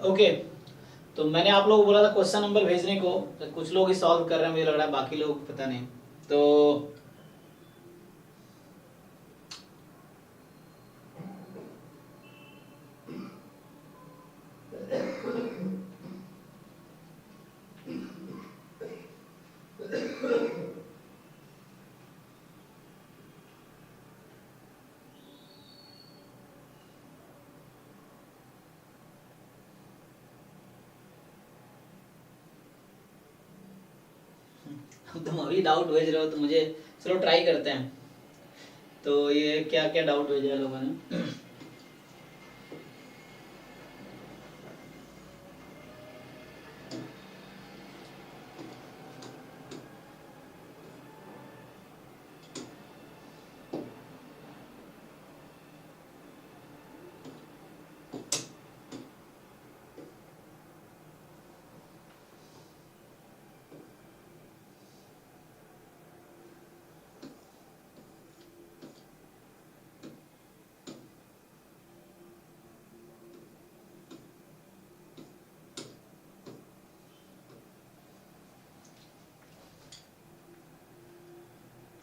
Okay, तो मैंने आप लोगों को बोला था क्वेश्चन नंबर भेजने को, तो कुछ लोग ही सॉल्व कर रहे हैं मुझे लग रहा है, बाकी लोग पता नहीं। तो तुम अभी डाउट भेज रहे हो तो मुझे, चलो ट्राई करते हैं। तो ये क्या क्या डाउट भेजा है लोगों ने।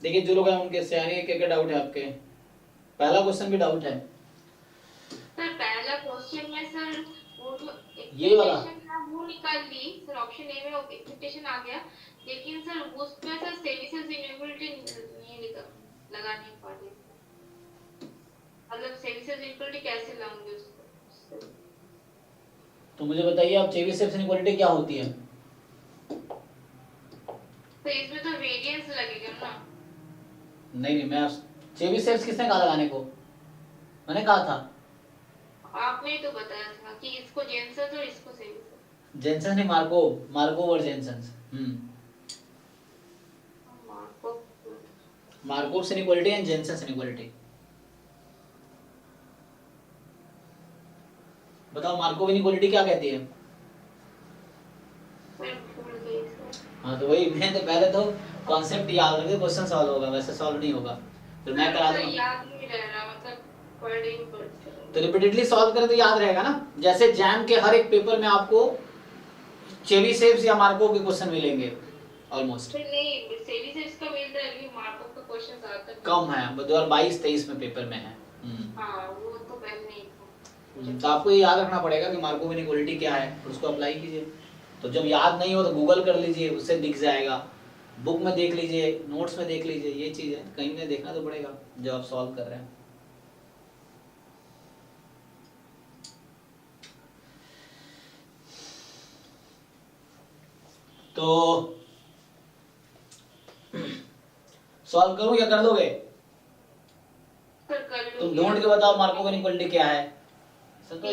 देखिए जो लोग हैं उनके से आने क्या क्या डाउट है आपके। पहला क्वेश्चन भी डाउट है सर। पहला क्वेश्चन में सर वो जो ये वाला। एक्सपेक्टेशन था वो निकाल ली सर, ऑप्शन ए में एक्सपेक्टेशन आ गया, लेकिन सर उसमें सर सर्विसेज इनेबिलिटी नहीं लगा नहीं पा रही, मतलब सर्विसेज इनेबिलिटी कैसे लाऊंगी उसको। तो मुझे बताइए आप, चेबीशेव इनइक्वालिटी क्या होती है। तो इसमें तो वेरिएंस लगेगा ना। नहीं मैं चेबीशेव किसने कहा लगाने को, मैंने कहा था। आपने ही तो बताया था कि इसको जेनसेस और इसको सर्विसेज। जेनसेंस नहीं, मार्कोव और Jensen's. Markov inequality and Jensen's inequality. बताओ मार्कोव इनइक्वालिटी क्या कहती है। हाँ तो वही, मैं तो पहले तो कॉन्सेप्ट याद रखे, क्वेश्चन सॉल्व होगा, वैसे सॉल्व नहीं होगा। फिर मैं करा दूंगा, याद नहीं रह रहा, मतलब पढ़ तो रिपीटेडली सॉल्व करें तो याद रहेगा ना। जैसे जैम के हर एक पेपर में आपको चेबीशेव या मार्कोव के क्वेश्चन मिलेंगे ऑलमोस्ट। नहीं सर्विसेज का मिल रहा है, मार्कोव का क्वेश्चन आता है कम है, 2022-23 में पेपर में है। हाँ वो तो पहले नहीं था। तो आपको ये याद रखना पड़ेगा कि मार्कोव इनइक्वालिटी क्या है, उसको अप्लाई कीजिए। तो जब याद नहीं हो तो गूगल कर लीजिए, उससे दिख जाएगा, बुक में देख लीजिए, नोट्स में देख लीजिए, ये चीज़ है, कहीं में देखना तो पड़ेगा जब आप सॉल्व कर रहे हैं। तो सॉल्व करूं या कर दोगे। तुम ढूंढ के बताओ मार्कोव इनइक्वालिटी क्या है। सर तो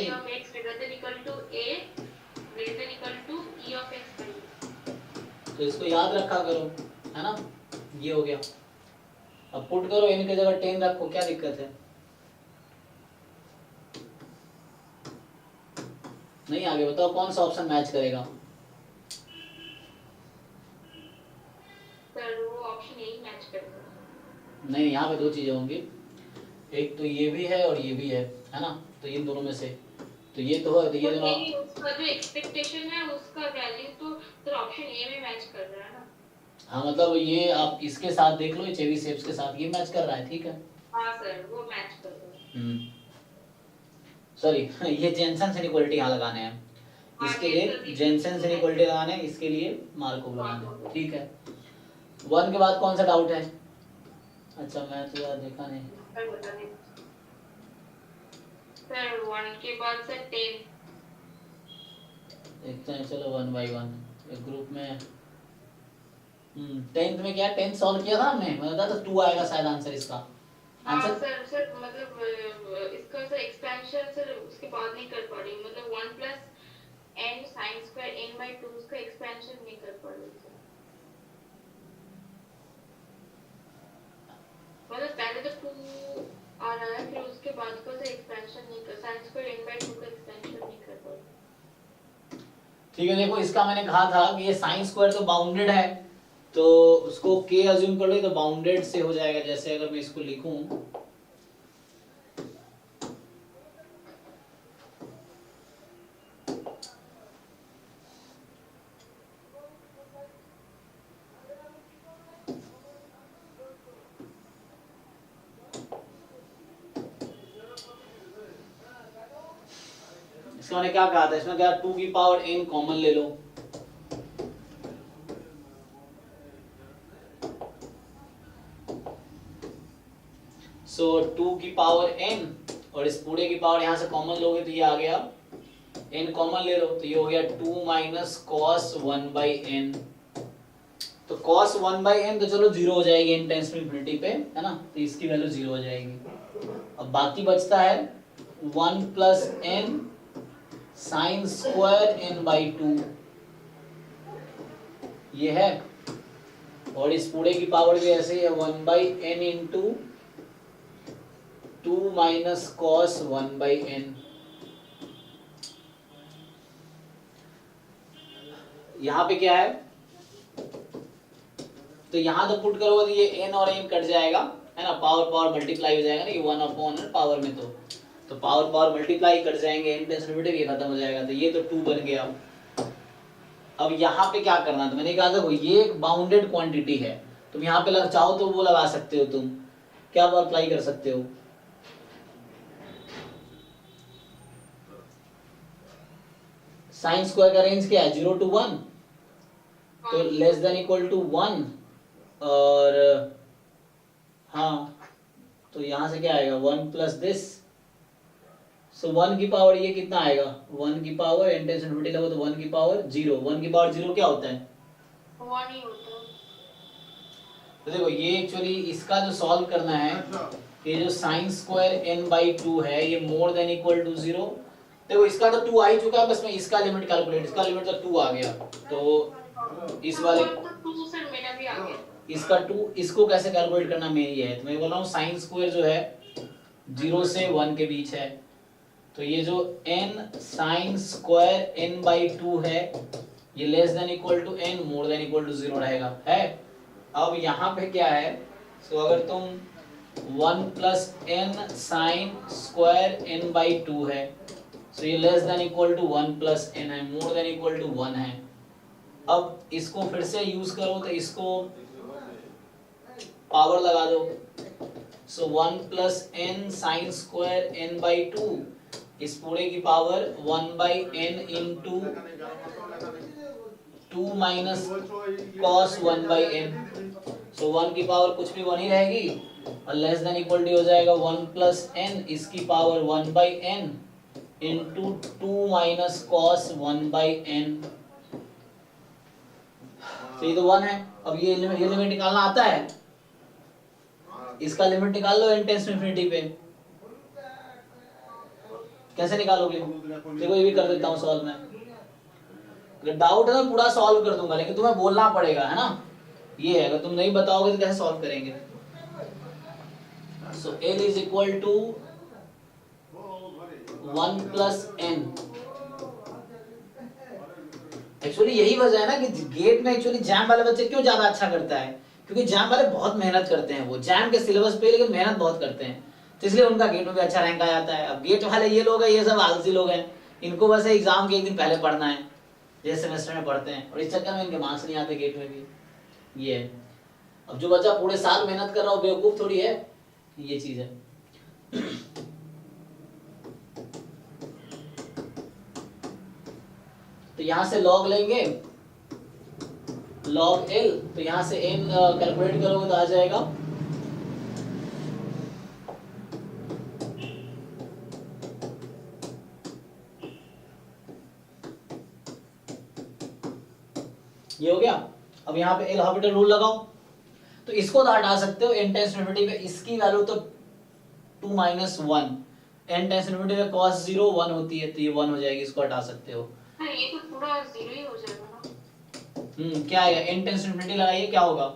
तो इसको याद रखा करो, है ना। ये हो गया, अब पुट करो, इनकी जगह 10 रखो, क्या दिक्कत है। नहीं आगे बताओ कौन सा ऑप्शन मैच करेगा। सर वो ऑप्शन यही मैच करेगा। नहीं यहाँ पे दो चीजें होंगी, एक तो ये भी है और ये भी है ना, तो इन दोनों में से तो ये तो है, तो ये दोनों। उसका जो एक्सपेक्टेशन है उसका वैल्यू तो सर ऑप्शन ए में मैच कर रहा है ना। हाँ मतलब ये आप इसके साथ देख लो, चेबीशेव के साथ ये मैच कर रहा है, ठीक है। हाँ सर वो मैच कर रहा है। सॉरी ये जेनसेंस इनइक्वालिटी यहाँ लगाने हैं, इसके लिए जेनसेंस इनइक्वालिटी लगाने हैं, इसके लिए मार्कोव लगाने हैं, ठीक है। 1 के बाद कौन सा डाउट है। अच्छा मैं तो यार देखा नहीं सर 1 के बाद सर 10 देखते हैं, चलो 1 बाय 1 एक ग्रुप में। 10th में क्या 10 सॉल्व किया था हमने, मैं बताया था 2 आएगा शायद आंसर इसका। आंसर सर मतलब इसका सर एक्सपेंशन सर उसके बाद नहीं कर पा रही, मतलब 1 plus n sin square n by 2 उसका एक्सपेंशन नहीं कर पा रही सर। मतलब पहले तो 2 आ रहा है, फिर उसके बाद का सर एक्सपेंशन नहीं कर, sin स्क्वायर n by 2 का एक्सपेंशन नहीं कर पा रही। ठीक है, देखो इसका मैंने कहा था कि ये sin स्क्वायर तो बाउंडेड है, तो उसको k अज्यूम कर लो तो बाउंडेड से हो जाएगा। जैसे अगर मैं इसको लिखूं, इसका मैंने क्या कहा था, इसमें क्या 2 की पावर n कॉमन ले लो, सो 2 की पावर n और इस पूरे की पावर यहां से कॉमन लोगे तो ये आ गया n कॉमन ले लो तो ये हो गया 2 माइनस कॉस 1/n। तो cos 1/n तो चलो जीरो हो जाएगी n टेंस टू इंफिनिटी पे, है ना, तो इसकी वैल्यू जीरो हो जाएगी। अब बाकी बचता है 1 plus n sine square n/2 ये है, और इस पूरे की पावर भी ऐसे ही है 1/n into 2 minus cos 1/n। यहाँ पे क्या है, तो यहाँ तो पुट करोगे तो ये n और n कट जाएगा, है ना, पावर पावर मल्टीप्लाई हो जाएगा ना, ये 1 अपॉन पावर में तो पावर पावर मल्टीप्लाई कट जाएंगे, n प्लस इनवर्टेड ये खत्म हो जाएगा, तो ये तो 2 बन गया। अब यहाँ पे क्या करना, तो मैंने कहा था ये एक बाउंडेड क्वांटिटी है, तुम यहाँ पे चाहो तो वो लगा सकते हो, तुम क्या अप्लाई कर सकते हो, साइन स्क्वायर का रेंज क्या है 0 to 1, तो लेस देन इक्वल टू 1, और हाँ तो यहां से क्या आएगा 1 प्लस दिस, सो 1 की पावर ये कितना आएगा 1 की पावर n टेंस इनफिनिटी लगो तो 1 की पावर 0, 1 की पावर 0 क्या होता है 1 ही होता है। तो देखो ये एक्चुअली इसका जो सॉल्व करना है, ये जो साइन स्क्वायर n/2 है ये मोर देन इक्वल टू 0, देखो इसका तो 2 आ ही चुका है, बस में इसका लिमिट कैलकुलेट, इसका लिमिट तो 2 आ गया, तो इस वाले तो सर मेरा भी आ गया, इसका 2, इसको कैसे कैलकुलेट करना मेन ये है, तो मैं बोल रहा हूँ साइन स्क्वायर जो है 0 से 1 के बीच है, तो ये जो n साइन स्क्वायर n/2 है ये less than equal to n more than equal to 0 रहेगा, है। अब यहाँ पे क्या है, सो अगर तुम 1 plus n sine square n/2 है, सो ये less than equal to 1 plus n है, मोर देन इक्वल टू 1 है। अब इसको फिर से यूज करो तो इसको पावर लगा दो, सो 1 plus n sine square n/2 इस पूरे की power 1/n into 2 minus cos 1/n, सो 1 की पावर कुछ भी 1 ही रहेगी और लेस देन इक्वल टू हो जाएगा 1 प्लस n इसकी power 1/n into 2 minus cos 1/n, तो ये तो 1 है। अब ये लिमिट निकालना आता है, इसका लिमिट निकाल लो n टेंस टू इंफिनिटी पे, कैसे निकालोगे, देखो ये भी कर देता हूँ सॉल्व में, अगर डाउट है तो पूरा सॉल्व कर दूंगा, लेकिन तुम्हें बोलना पड़ेगा, है ना, ये है, अगर तुम नहीं बताओगे तो कैसे सॉल्व करेंगे। So L is equal to 1 plus n, actually यही वजह है ना कि गेट में एक्चुअली जैम वाले बच्चे क्यों ज्यादा अच्छा करता है, क्योंकि जैम वाले बहुत मेहनत करते हैं, वो जैम के सिलेबस पे लेकिन मेहनत बहुत करते हैं, तो इसलिए उनका गेट में भी अच्छा रैंक आ जाता है। अब गेट वाले ये लोग हैं, ये सब आलसी लोग हैं, इनको बस एग्जाम के एक दिन पहले पढ़ना है, जैसे सेमेस्टर में पढ़ते हैं, और इस चक्कर में इनके मार्क्स नहीं आते गेट में भी, ये है। अब जो बच्चा पूरे साल मेहनत कर रहा हो बेवकूफ थोड़ी है, ये चीज है। तो यहां से लॉग लेंगे, लॉग L, तो यहां से n कैलकुलेट करोगे तो आ जाएगा ये हो गया। अब यहाँ पे एल हॉस्पिटल रूल लगाओ, तो इसको तो हटा सकते हो n टेंस इनफिनिटी पे, इसकी वैल्यू तो 2 माइनस 1, n टेंस इनफिनिटी पे cos 0 1 होती है, तो ये 1 हो जाएगी, इसको हटा सकते हो। हाँ ये तो पूरा 0 ही हो जाएगा ना, क्या आएगा, n टेंस इनफिनिटी लगाइए क्या होगा,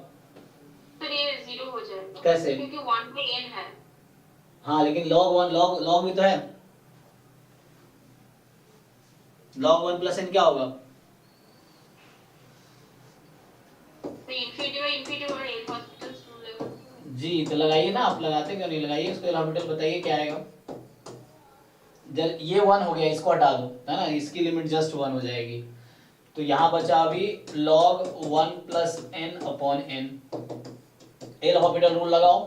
तो ये 0 हो जाएगा, कैसे, क्योंकि 1/n है, हाँ लेकिन log 1 log भी तो है, log 1 प्लस n क्या होगा, तो इनफिनिटी बाय इनफिनिटी और एल हॉस्पिटल रूल लेगा जी, तो लगाइए ना, आप लगाते क्यों नहीं, लगाइए उसको, एल हॉस्पिटल बताइए क्या आएगा। जब ये 1 हो गया, इसको हटा दो, है ना, इसकी लिमिट जस्ट 1 हो जाएगी, तो यहाँ बचा अभी log 1 plus n upon n, L hospital rule लगाओ,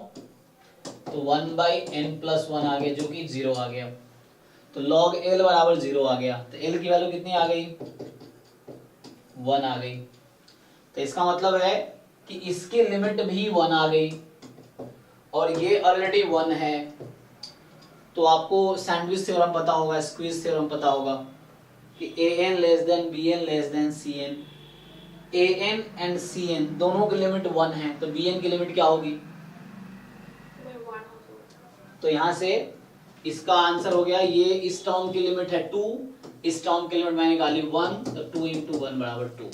तो 1/n प्लस 1 आ गया, जो कि 0 आ गया। तो log l बराबर 0 आ गया, तो l की वैल्यू कितनी आ गई, 1 आ गई। तो इसका मतलब है कि इसकी लिमिट भी 1 आ गई और ये ऑलरेडी 1 है। तो आपको सैंडविच थ्योरम पता होगा, स्क्वीज थ्योरम पता होगा कि an less than bn less than cn, an and cn दोनों की लिमिट 1 है, तो bn की लिमिट क्या होगी, तो यहां से इसका आंसर हो गया, ये इस टर्म की लिमिट है 2, इस टर्म की लिमिट मैंने निकाली 1, तो 2 इंटू 1 बराबर 2।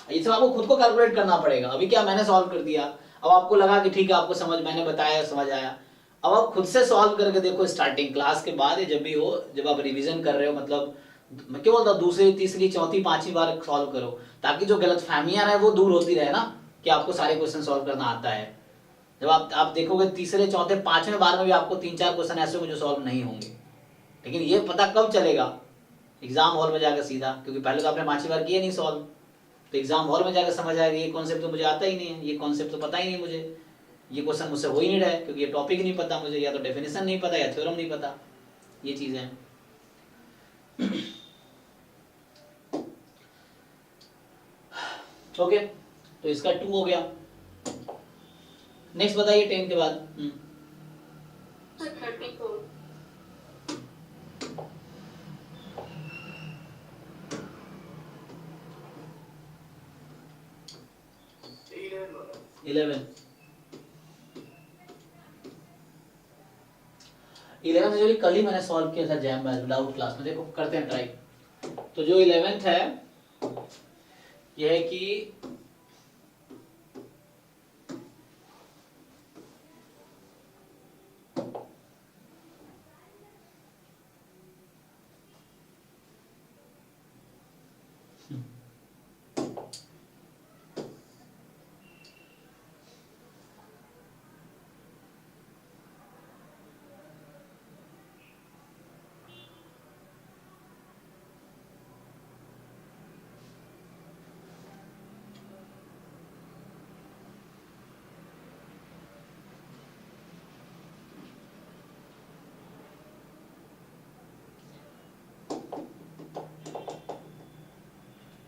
ये सब आपको खुद को कैलकुलेट करना पड़ेगा। अभी क्या मैंने सॉल्व कर दिया, अब आपको लगा कि ठीक है आपको समझ, मैंने बताया समझ आया, अब आप खुद से सॉल्व करके देखो स्टार्टिंग क्लास के बाद, जब भी हो, जब आप रिवीजन कर रहे हो, मतलब मैं क्या बोलता हूँ, दूसरी तीसरी चौथी पांचवी बार सॉल्व करो, ताकि जो गलत फहमियां है वो दूर होती रहे ना, कि आपको सारे क्वेश्चन सॉल्व करना आता है। जब आप देखोगे तीसरे चौथे पांचवें बार में भी आपको 3-4 क्वेश्चन ऐसे होंगे जो सॉल्व नहीं होंगे, लेकिन ये पता कब चलेगा, एग्जाम हॉल में जाकर सीधा, क्योंकि पहले तो आपने 5वीं बार किए नहीं सॉल्व, तो एग्जाम हॉल में जाकर समझ आएगा ये कॉन्सेप्ट तो मुझे आता ही नहीं है, ये कॉन्सेप्ट तो पता ही नहीं मुझे, ये क्वेश्चन मुझसे हो ही नहीं रहा है, क्योंकि ये टॉपिक नहीं पता मुझे, या तो डेफिनेशन नहीं पता या थ्योरम नहीं पता, ये चीजें हैं। ओके, तो इसका 2 हो गया। नेक्स्ट बताइए 10 के बाद। 34 11 एक्चुअली कल ही मैंने सॉल्व किया था जैम बैच डाउट क्लास में, देखो करते हैं ट्राई। तो जो 11th है यह है कि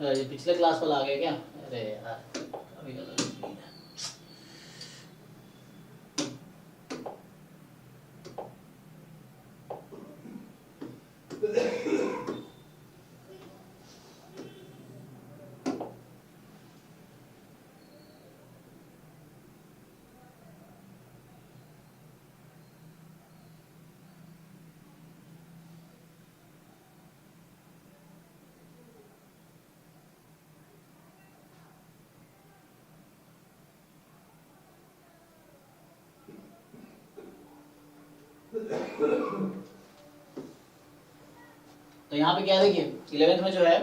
ये पिछले क्लास वाला आ गया क्या, अरे यार अभी अलग स्क्रीन है। तो यहाँ पे क्या देखिए 11th में जो है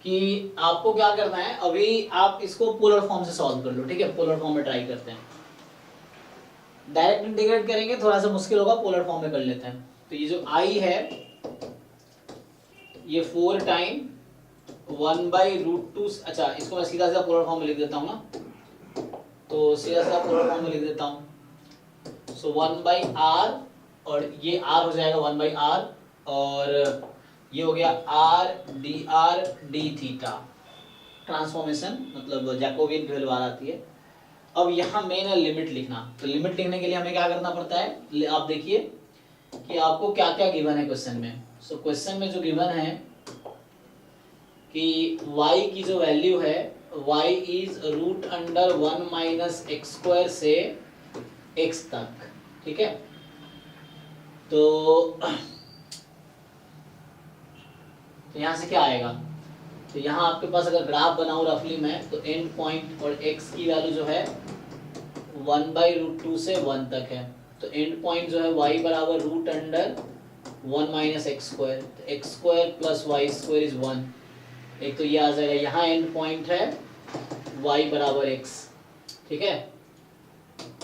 कि आपको क्या करना है, अभी आप इसको पोलर फॉर्म से सॉल्व कर लो, ठीक है, पोलर फॉर्म में ट्राई करते हैं। डायरेक्ट इंटीग्रेट करेंगे थोड़ा सा मुश्किल होगा, पोलर फॉर्म में कर लेते हैं। तो ये जो i है ये 4 टाइम 1/√2, अच्छा इसको मैं सीधा सीधा पोलर फॉर्म में लिख देता हूँ ना, तो सीधा सीधा पोलर फॉर्म में लिख देता हूँ। सो 1/r और ये r हो जाएगा 1/r और ये हो गया r dr d theta, transformation मतलब जैकोबियन की वैल्यू बाहर आती है। अब यहाँ मेन है लिमिट लिखना, तो लिमिट लिखने के लिए हमें क्या करना पड़ता है, आप देखिए कि आपको क्या क्या गिवन है क्वेश्चन में। सो क्वेश्चन में जो गिवन है कि y की जो वैल्यू है y इज √1 - x² से x तक, ठीक है। तो यहाँ से क्या आएगा, तो यहाँ आपके पास अगर ग्राफ बनाऊं रफली में, तो एंड पॉइंट और x की वैल्यू जो है 1/√2 से 1 तक है, तो एंड पॉइंट जो है y बराबर √1 - x², तो x² + y² इज 1। एक तो ये आ जाएगा, यहाँ एंड पॉइंट है y बराबर x, ठीक है,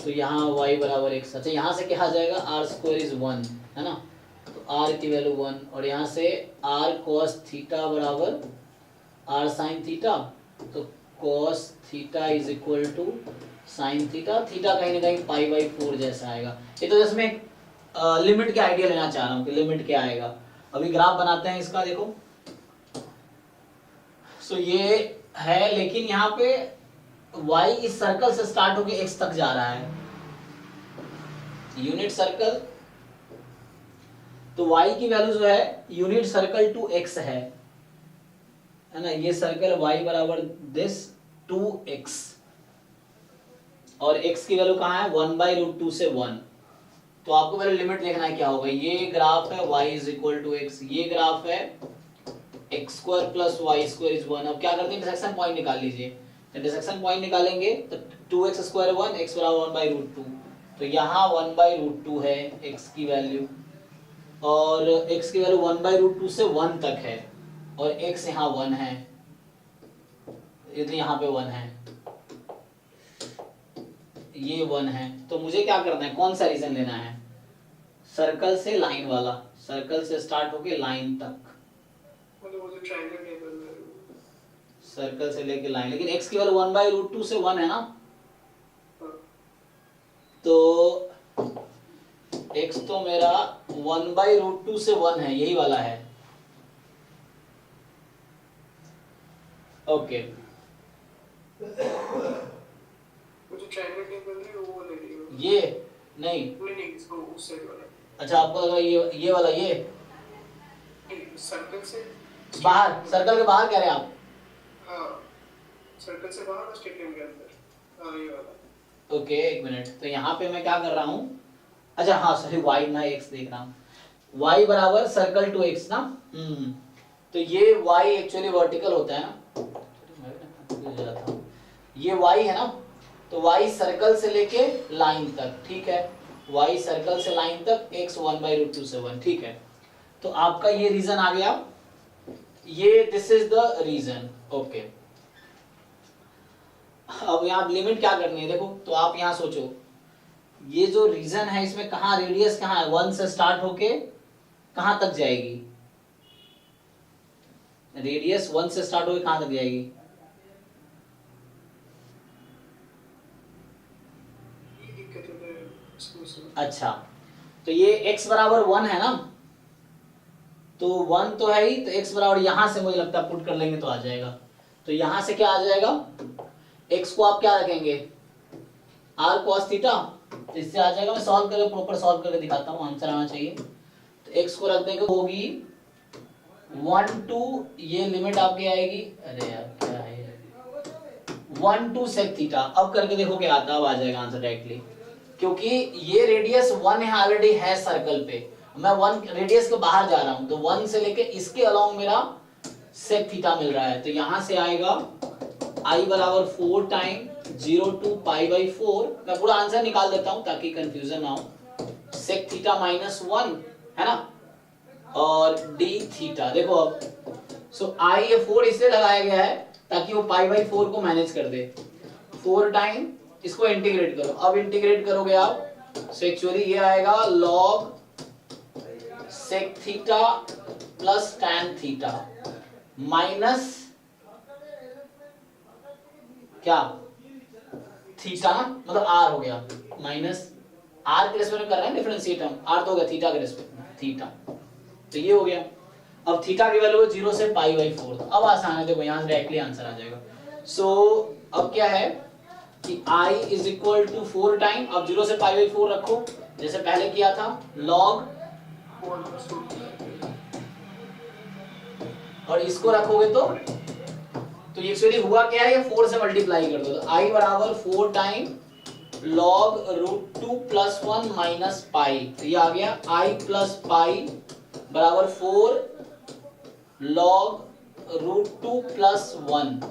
तो यहाँ y बराबर x। अच्छा यहाँ से क्या आ जाएगा, r² इज 1, है ना, तो r की वैल्यू 1, और यहाँ से r cos थीटा बराबर r sin थीटा, तो cos theta is equal to sin theta, theta कहीं ना कहीं π/4 जैसा आएगा। ये तो जैसे मैं लिमिट के आइडिया लेना चाह रहा हूँ कि लिमिट क्या आएगा। अभी ग्राफ बनाते हैं इसका, देखो। सो ये है, लेकिन यहाँ पे y इस सर्कल से स्टार्ट होके x तक जा रहा है, यूनिट सर्कल। तो y की वैल्यू जो है यूनिट सर्कल टू x है ना। ये सर्कल y बराबर दिस 2x, और x की वैल्यू कहाँ है 1/√2 से 1। तो आपको पहले लिमिट देखना है क्या होगा। ये ग्राफ है y is equal to x, ये ग्राफ है x square plus y square is 1। अब क्या करते हैं, इंटरसेक्शन पॉइंट निकाल लीजिए। इंटरसेक्शन पॉइंट निकालेंगे तो 2x स्क्वायर 1, x बराबर 1/√2। तो यहाँ 1/√2 है x की वैल्यू, और x की वैल्यू 1/√2 से 1 तक है, और x यहाँ 1 है, ये तो यहाँ पे 1 है, ये 1 है। तो मुझे क्या करना है, कौन सा रीजन लेना है, सर्कल से लाइन वाला, सर्कल से स्टार्ट होके लाइन तक, सर्कल से लेके लाइन। लेकिन x की वैल्यू 1/√2 से 1 है ना, तो x तो मेरा 1/√2 से 1 है, यही वाला है। ओके, ये नहीं, उस साइड वाला। अच्छा आपको लगा ये वाला, ये सर्कल से बाहर, सर्कल के बाहर कह रहे हैं आप? हाँ, सर्कल से बाहर और स्ट्रेट लाइन के अंदर। हाँ, ये वाला। ओके, एक मिनट। तो यहाँ पे मैं क्या कर रहा हूँ, अच्छा हाँ सॉरी, y ना x देख रहा हूँ, y बराबर सर्कल टू x ना। तो ये y एक्चुअली वर्टिकल होता है ना, ये y है ना, तो y सर्कल से लेके लाइन तक, ठीक है, y सर्कल से लाइन तक x 1/√2 से 1, ठीक है। तो आपका ये रीजन आ गया, ये this is the reason. Okay, अब यहाँ लिमिट क्या करनी है, देखो। तो आप यहाँ सोचो, ये जो रीजन है इसमें कहाँ रेडियस कहाँ है, 1 से स्टार्ट होके कहाँ तक जाएगी, रेडियस 1 से स्टार्ट होके कहाँ तक जाएगी? अच्छा, तो ये x बराबर 1 है ना, तो 1 तो है ही, तो x बराबर यहां से मुझे लगता है पुट कर लेंगे तो आ जाएगा। तो यहां से क्या आ जाएगा, x को आप क्या रखेंगे, r cos थीटा, इससे आ जाएगा। मैं सॉल्व करके प्रॉपर सॉल्व करके दिखाता हूँ, आंसर आना चाहिए। तो x को रख देंगे, होगी 1 to, ये लिमिट आपकी आएगी, अरे यार क्या है, 1 to sec थीटा। अब करके देखो क्या आता है, अब आ जाएगा आंसर डायरेक्टली, क्योंकि ये रेडियस 1 है ऑलरेडी है सर्कल पे, मैं 1 रेडियस के बाहर जा रहा हूं, तो 1 से लेके इसके अलोंग मेरा sec थीटा मिल रहा है। तो यहां से आएगा i बराबर 4 टाइम 0 to π/4। मैं पूरा आंसर निकाल देता हूं ताकि कंफ्यूजन ना हो। sec थीटा -1 है ना, और d थीटा, देखो अब। सो i ये 4 इसलिए लगाया गया है ताकि वो π/4 को मैनेज कर दे। 4 टाइम इसको इंटीग्रेट करो, अब इंटीग्रेट करोगे आप, सो एक्चुअली ये आएगा log sec theta plus tan theta minus क्या थीटा ना, मतलब r हो गया, माइनस r के रेस्पेक्ट में कर रहे हैं डिफरेंशिएट हम, r तो हो गया थीटा के रेस्पेक्ट में, थीटा। तो ये हो गया। अब थीटा की वैल्यू है 0 से π/4। अब आसान है, देखो यहाँ से डायरेक्टली आंसर आ जाएगा। सो अब क्या है कि i is equal to 4 time, अब 0 से π/4 रखो जैसे पहले किया था, log, और इसको रखोगे तो एक्चुअली हुआ क्या है, ये 4 से मल्टीप्लाई कर दो, तो i बराबर 4 टाइम log √2 + 1 माइनस पाई। तो ये आ गया i प्लस पाई बराबर 4 log √2 + 1।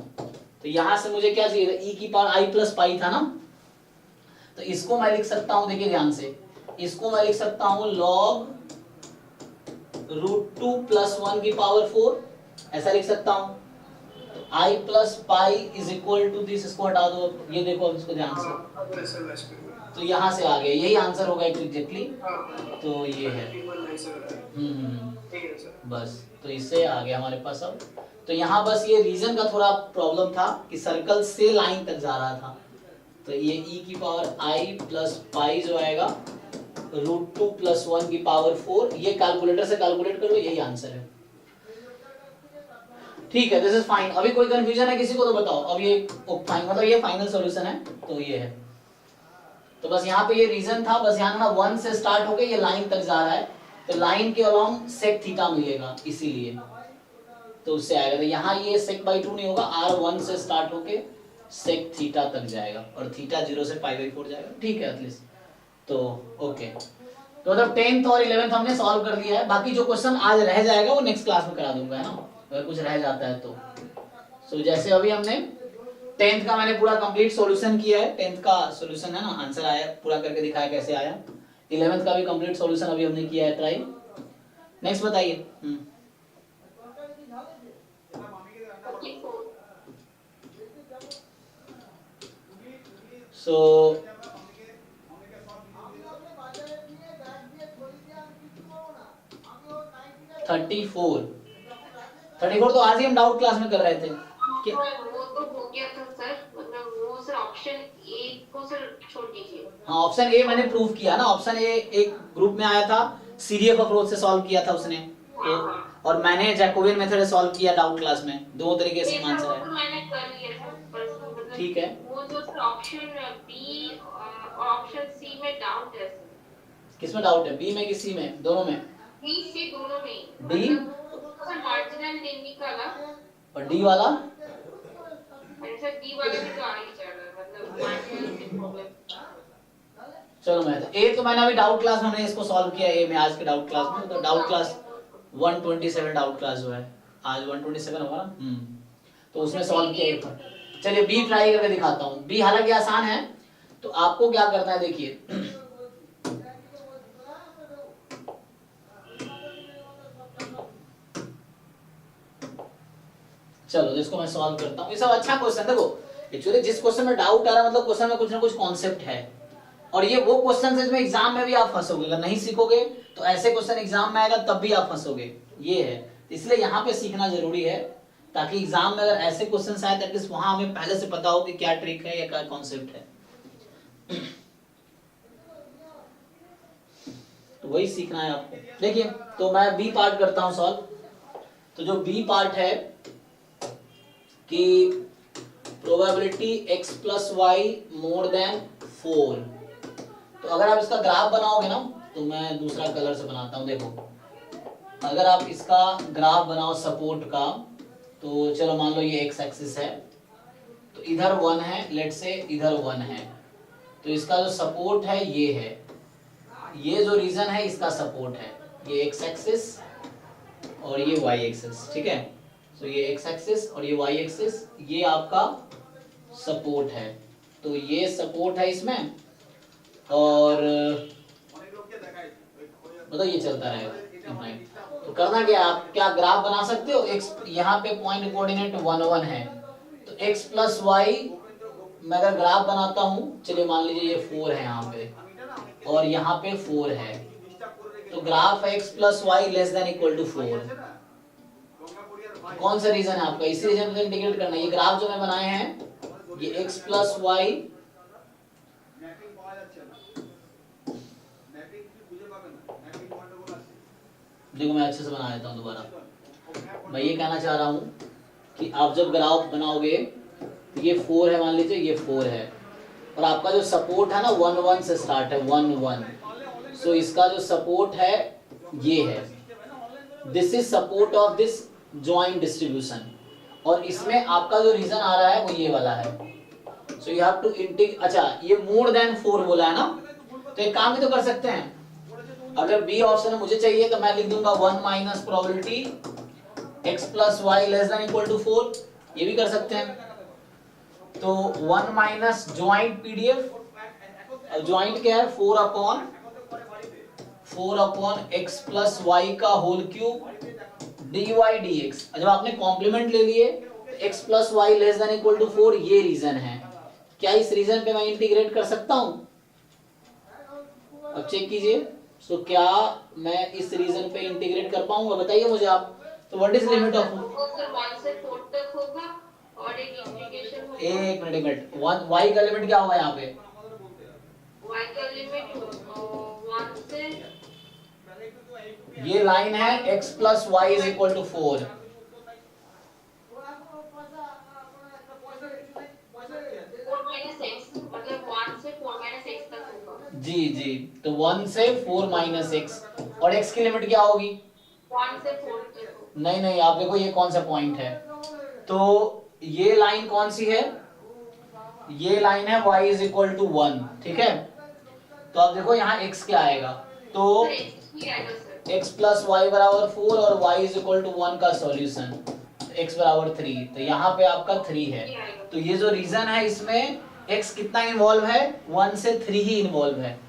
तो यहां से मुझे क्या चाहिए, e की पावर i प्लस पाई था ना, तो इसको मैं लिख सकता हूं, देखिए ध्यान से, इसको मैं लिख सकता हूं log √2 + 1 की पावर 4, ऐसा लिख सकता हूं। i plus pi is equal to this, इसको हटा दो, ये देखो अब इसको ध्यान से, तो यहां से आ गया, यही आंसर होगा एग्जैक्टली। तो ये है बस, तो इससे आ गया हमारे पास अब। तो यहाँ बस ये रीजन का थोड़ा प्रॉब्लम था कि सर्कल से लाइन तक जा रहा था। तो ये e की पावर i प्लस पाई जो आएगा √2 + 1 की पावर 4। ये कैलकुलेटर से कैलकुलेट कर लो, यही आंसर है। ठीक है, दिस इज फाइन। अभी कोई कंफ्यूजन है किसी को तो बताओ। अब ये फाइन मतलब ये फाइनल सॉल्यूशन है, तो ये है। तो बस यहाँ पे ये रीजन था, बस यहाँ ना 1 से स्टार्ट होके ये लाइन तक जा रहा है, तो लाइन के अलोंग सेक थीटा मिलेगा, इसीलिए तो उससे आएगा। तो यहाँ ये sec/2 नहीं होगा, r1 से स्टार्ट होके sec थीटा तक जाएगा और थीटा 0 से π/4 जाएगा। ठीक है एटलीस्ट, तो ओके। तो मतलब 10th और 11th हमने सॉल्व कर दिया है। बाकी जो क्वेश्चन आज रह जाएगा वो नेक्स्ट क्लास में करा दूंगा, है ना, अगर कुछ रह जाता है तो। सो जैसे अभी हमने 10th का मैंने पूरा कंप्लीट सॉल्यूशन किया है, 10th का सॉल्यूशन है ना, आंसर आया, पूरा करके दिखाया कैसे आया। 11th का भी कंप्लीट सॉल्यूशन अभी हमने किया है ट्राई। नेक्स्ट बताइए। सो 34 तो आज ही हम डाउट क्लास में कर रहे थे। वो तो हो गया था सर, मतलब वो सर ऑप्शन ए को सर छोड़ दीजिए। हाँ, ऑप्शन ए मैंने प्रूव किया ना। ऑप्शन ए एक ग्रुप में आया था, सीडीएफ अप्रोच से सॉल्व किया था उसने, तो और मैंने जैकोबियन मेथड से सॉल्व किया डाउट क्लास में। दो तरीके से आंसर है, मैंने कर लिया था मतलब ठीक है। वो जो सर ऑप्शन बी और ऑप्शन सी में डाउट है सर। किसमें डाउट है, बी में कि सी में? दोनों में, बी सी दोनों में। डी सर मार्जिनल नहीं निकाला और डी वाला, सर डी वाला भी तो आ ही जा रहा है, मतलब मार्जिनल की प्रॉब्लम। चलो मैं तो ए तो मैंने अभी डाउट क्लास में हमने इसको सॉल्व किया ए में, आज के डाउट क्लास में। तो डाउट क्लास 127 डाउट क्लास जो है आज 127 होगा ना, तो उसमें सॉल्व किया एक था। चलिए बी ट्राई करके दिखाता हूँ। बी हालांकि आसान है, तो आपको क्या करना है देखिए, चलो इसको मैं सॉल्व करता हूँ। ये सब अच्छा क्वेश्चन, देखो एक्चुअली जिस क्वेश्चन में डाउट आ रहा है मतलब क्वेश्चन में कुछ ना कुछ कॉन्सेप्ट है, और ये वो क्वेश्चन है जो एग्जाम में भी आप फंसोगे। अगर नहीं सीखोगे तो ऐसे क्वेश्चन एग्जाम में आएगा तब भी आप फंसोगे, ये है। इसलिए यहाँ पे सीखना जरूरी है, ताकि एग्जाम में अगर ऐसे क्वेश्चन आए ताकि वहां हमें पहले से पता हो कि क्या ट्रिक है या क्या कॉन्सेप्ट है। तो वही सीखना है आपको। देखिए तो मैं बी पार्ट करता हूं सॉल्व। तो जो बी पार्ट है कि प्रोबेबिलिटी x + y > 4। तो अगर आप इसका ग्राफ बनाओगे ना, तो मैं दूसरा कलर से बनाता हूं। देखो अगर आप इसका ग्राफ बनाओ सपोर्ट का, तो चलो मान लो ये x एक्सिस है, तो इधर 1 है, लेट से इधर 1 है, तो इसका जो सपोर्ट है ये है, ये जो रीजन है इसका सपोर्ट है, ये x एक्सिस और ये y एक्सिस, ठीक है। तो ये x एक्सिस और ये y एक्सिस, ये आपका सपोर्ट है। तो ये सपोर्ट है इसमें, और मतलब ये चलता रहेगा। तो करना क्या, आप क्या ग्राफ बना सकते हो, x यहाँ पे पॉइंट कोऑर्डिनेट 1 1 है, तो x + y मैं अगर ग्राफ बनाता हूँ, चलिए मान लीजिए ये 4 है यहाँ पे और यहाँ पे 4 है, तो ग्राफ x + y < 4। कौन सा रीजन है आपका, इसी रीजन को इंटीग्रेट करना है। ये ग्राफ जो मैं बनाए हैं ये x + y, देखो मैं अच्छे से बना देता हूँ दोबारा। मैं ये कहना चाह रहा हूँ कि आप जब ग्राफ बनाओगे तो ये 4 है, मान लीजिए ये 4 है, और आपका जो सपोर्ट है ना 1 1 से स्टार्ट है, 1 1। सो इसका जो सपोर्ट है ये है, this is support of this joint distribution, और इसमें आपका जो रीजन आ रहा है वो ये वाला है। So you have to integrate. अच्छा ये < 4 बोला है ना, तो एक काम भी तो कर सकते हैं, अगर बी ऑप्शन मुझे चाहिए तो मैं लिख दूंगा 1 - प्रोबेबिलिटी x + y < 4, ये भी कर सकते हैं। तो 1 - जॉइंट पीडीएफ, जॉइंट क्या है 4/4 x + y का होल क्यूब dy dx। जब आपने कॉम्प्लीमेंट ले लिए तो x + y < 4, ये रीजन है। क्या इस रीजन पे मैं इंटीग्रेट कर सकता हूं? अब चेक कीजिए, सो क्या मैं इस रीजन पे इंटीग्रेट कर पाऊंगा, बताइए मुझे आप। तो what is limit of, sir 1 से 4 तक होगा और एक इंटीग्रेशन होगा। एक मिनट, y का लिमिट क्या होगा यहाँ पे, y का लिमिट 1 ये लाइन है x plus y is equal to 4। मतलब 1 से 4 माइनस x तक होगा। जी जी, तो 1 से 4 माइनस एक्स, और x की लिमिट क्या होगी? 1 से 4 तक। नहीं नहीं, आप देखो ये कौन सा पॉइंट है, तो ये लाइन कौन सी है? ये लाइन है y इज इक्वल टू 1, ठीक है। तो आप देखो यहाँ x क्या आएगा, तो x प्लस वाई बराबर 4 और y इज इक्वल टू 1 का सॉल्यूशन x बराबर 3, तो यहाँ पे आपका 3 है। तो ये जो रीजन है इसमें x कितना इन्वॉल्व है? 1 से 3 ही इन्वॉल्व है,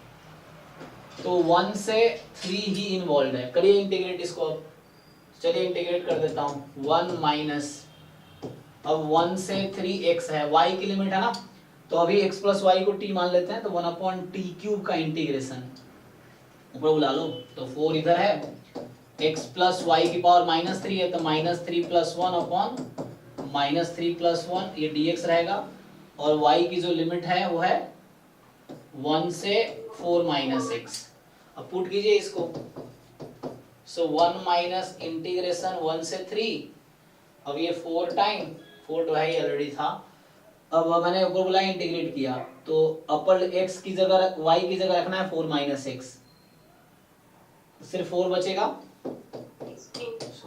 तो 1 से 3 ही इन्वॉल्व है। करिए इंटीग्रेट इसको, अब चलिए इंटीग्रेट कर देता हूँ। 1 माइनस, अब 1 से 3 x है, y की लिमिट है ना, तो अभी x प्लस वाई को t मान लेते हैं, तो 1/t³ का इंटीग्रेशन ऊपर बुला लो, तो 4 इधर है, x प्लस वाई की पावर -3 है, तो -3 + 1 अपॉन -3 + 1 ये dx रहेगा, और y की जो लिमिट है वो है 1 से 4 माइनस x। अब पुट कीजिए इसको, सो 1 माइनस इंटीग्रेशन 1 से 3, अब ये 4 टाइम 4 तो है ही ऑलरेडी था, अब मैंने ऊपर बोला इंटीग्रेट किया, तो अपर x की जगह y की जगह रखना है 4 माइनस एक्स, सिर्फ 4 बचेगा,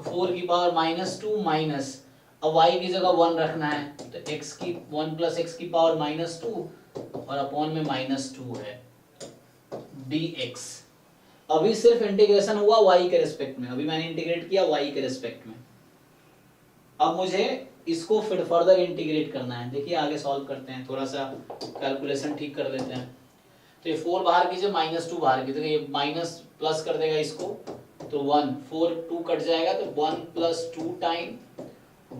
4 की पावर -2 माइनस, अब y की जगह 1 रखना है, तो x की 1 + x की पावर -2 और अपॉन में -2 है dx। अभी सिर्फ इंटीग्रेशन हुआ y के रेस्पेक्ट में, अभी मैंने इंटीग्रेट किया y के रेस्पेक्ट में। अब मुझे इसको फिर फर्दर इंटीग्रेट करना है, देखिए आगे सॉल्व करते हैं, थोड़ा सा कैलकुलेशन ठीक कर लेते हैं। तो ये 4 बाहर कीजिए, -2 बाहर कीजिए, ये माइनस प्लस कर देगा इसको, तो 1 4 2 कट जाएगा, तो 1 + 2 टाइम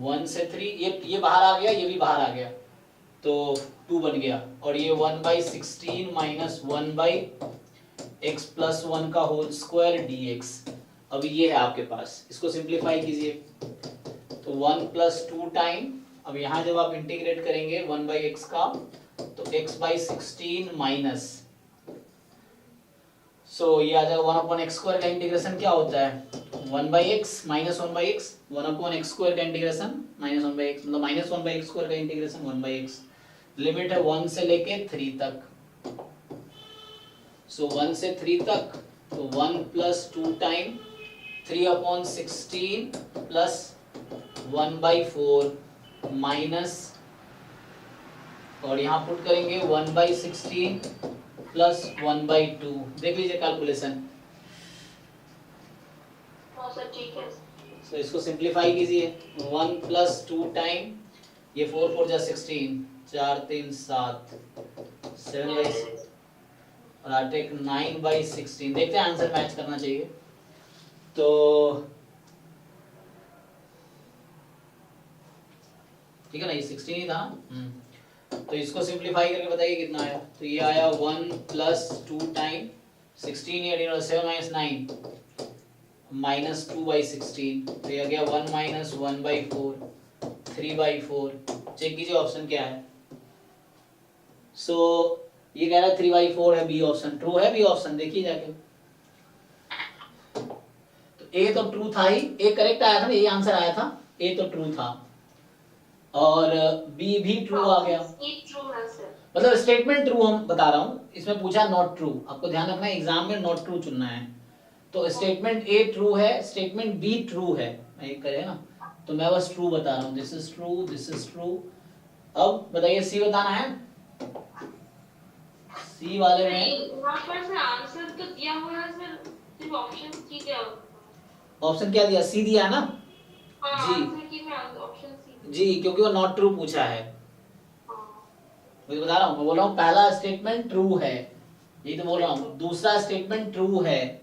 1 से 3, ये बाहर आ गया, ये भी बाहर आ गया, तो 2 बन गया, और ये 1/16 माइनस 1/x + 1 का होल स्क्वायर dx। अभी ये है आपके पास, इसको सिंप्लीफाई कीजिए, तो 1 + 2 टाइम, अब यहाँ जब आप इंटीग्रेट करेंगे 1/x का, तो x/16 माइनस, सो ये आ जाएगा 1/x² का इंटीग्रेशन क्या होता है? 1/x माइनस 1/x, 1/x² का इंटीग्रेशन माइनस 1/x, मतलब -1/x² का इंटीग्रेशन 1/x। लिमिट है 1 से लेके 3 तक, सो 1 से 3 तक, तो 1 + 2 टाइम 3/16 प्लस 1/4 माइनस, और यहाँ पुट करेंगे 1/16 प्लस 1/2, देख लीजिए कैलकुलेशन। ठीक है। तो इसको सिंप्लीफाई कीजिए, 1 + 2 टाइम, ये 4 4 जा 16, 4 3 7 7/6 और आटे 9/16, देखते हैं आंसर मैच करना चाहिए, तो ठीक है ना, ये 16 ही था। तो इसको सिंप्लीफाई करके बताइए कितना आया, तो ये आया 1 + 2 टाइम 16 या 7 - 9 -2/16, तो ये आ गया 1 - 1/4 3/4। चेक कीजिए ऑप्शन क्या है, सो ये कह रहा है 3/4 है, बी ऑप्शन ट्रू है, बी ऑप्शन देखिए जाके, तो ए तो ट्रू था ही, ए करेक्ट आया था ना, यही आंसर आया था, ए तो ट्रू था, और बी भी ट्रू आ गया, मतलब स्टेटमेंट ट्रू हम बता रहा हूँ, इसमें पूछा नॉट ट्रू, आपको ध्यान रखना है एग्जाम में नॉट ट्रू चुनना है, तो स्टेटमेंट ए ट्रू है, स्टेटमेंट बी ट्रू है, एक करे ना, तो मैं बस ट्रू बता रहा हूँ, this is true, this is true. अब बताइए सी बताना है, सी वाले में आंसर तो दिया हुआ है सर, सिर्फ ऑप्शन सी दिया, ऑप्शन क्या दिया? सी दिया ना जी जी, क्योंकि वो नॉट ट्रू पूछा है, मैं बता रहा हूँ, मैं बोल रहा हूँ पहला स्टेटमेंट ट्रू है, यही तो बोल रहा हूँ, दूसरा स्टेटमेंट ट्रू है,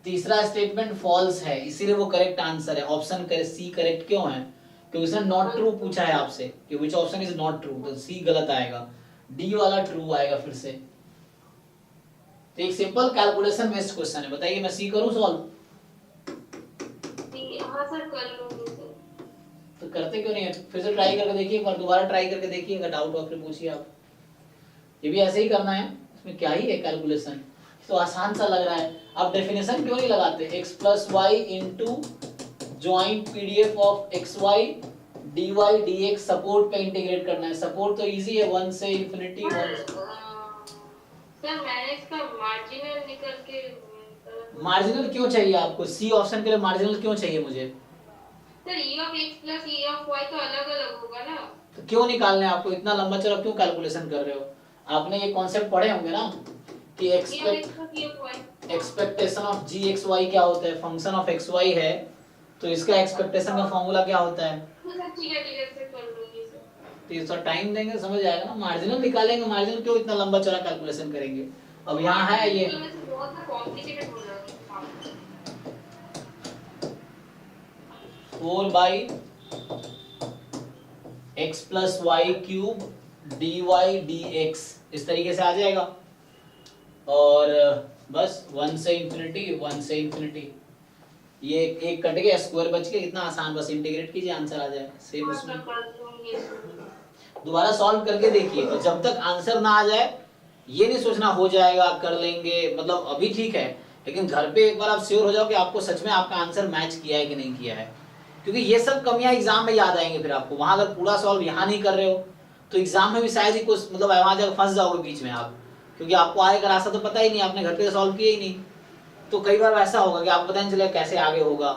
तीसरा स्टेटमेंट फॉल्स है, इसीलिए वो करेक्ट आंसर है, ऑप्शन सी करेक्ट क्यों है? क्योंकि उसने नॉट ट्रू पूछा है आपसे कि which option is not true, तो सी गलत आएगा, डी वाला ट्रू आएगा फिर से। तो एक सिंपल कैलकुलेशन बेस्ड क्वेश्चन है, बताइए मैं सी करूं सॉल्व? हां सर कर लूंगी सर। तो करते क्यों नहीं है? फिर से ट्राई करके देखिए, एक बार दोबारा ट्राई करके देखिए, अगर डाउट हो फिर पूछिए आप, ये भी ऐसे ही करना है, इसमें क्या ही है कैलकुलेशन, तो आसान सा लग रहा है। अब डेफिनेशन क्यों नहीं लगाते, x plus y into joint PDF of x y d y d x, support पे इंटीग्रेट करना है। सपोर्ट तो इजी है, 1 से इंफिनिटी 1। सर मैंने इसका मार्जिनल निकल के मार्जिनल क्यों चाहिए आपको, सी ऑप्शन के लिए मार्जिनल क्यों चाहिए मुझे? Sir e of x plus e of y तो अलग अलग होगा ना। तो क्यों निकालने हैं आपको, इतना लंबा चौड़ा क्यों कैलकुलेशन कर रहे हो? आपने ये कॉन्सेप्ट पढ़े होंगे ना कि expectation of g x y क्या होता है, फंक्शन ऑफ एक्स वाई है तो इसका एक्सपेक्टेशन का फॉर्मूला क्या होता है। ठीक है से कर लूंगी सर। तो ये थोड़ा टाइम देंगे समझ आएगा ना। मार्जिनल निकालेंगे, मार्जिनल क्यों इतना लंबा चौड़ा कैलकुलेशन करेंगे। अब यहाँ है ये बहुत कॉम्प्लिकेटेड हो रहा है। 4 by x plus y cube d y d x, इस तरीके से आ जाएगा। और बस 1 से इंफिनिटी 1 से इंफिनिटी, ये एक कट गया, स्क्वायर बच गया, इतना आसान, बस इंटीग्रेट कीजिए आंसर आ जाएगा। सेम उसमें दोबारा सॉल्व करके देखिए, और जब तक आंसर ना आ जाए ये नहीं सोचना हो जाएगा कर लेंगे, मतलब अभी ठीक है लेकिन घर पे एक बार आप श्योर हो जाओ कि आपको सच में आपका आंसर मैच किया है कि नहीं किया है, क्योंकि ये सब कमियां एग्जाम में याद आएंगे फिर आपको। वहां अगर पूरा सॉल्व यहाँ नहीं कर रहे हो तो एग्जाम में भी शायद ही कुछ, मतलब वहां जाकर फंस जाओगे बीच में आप, क्योंकि आपको आएगा रास्ता तो पता ही नहीं, आपने घर पे सॉल्व किया ही नहीं। तो कई बार ऐसा होगा कि आपको पता नहीं चलेगा कैसे आगे होगा।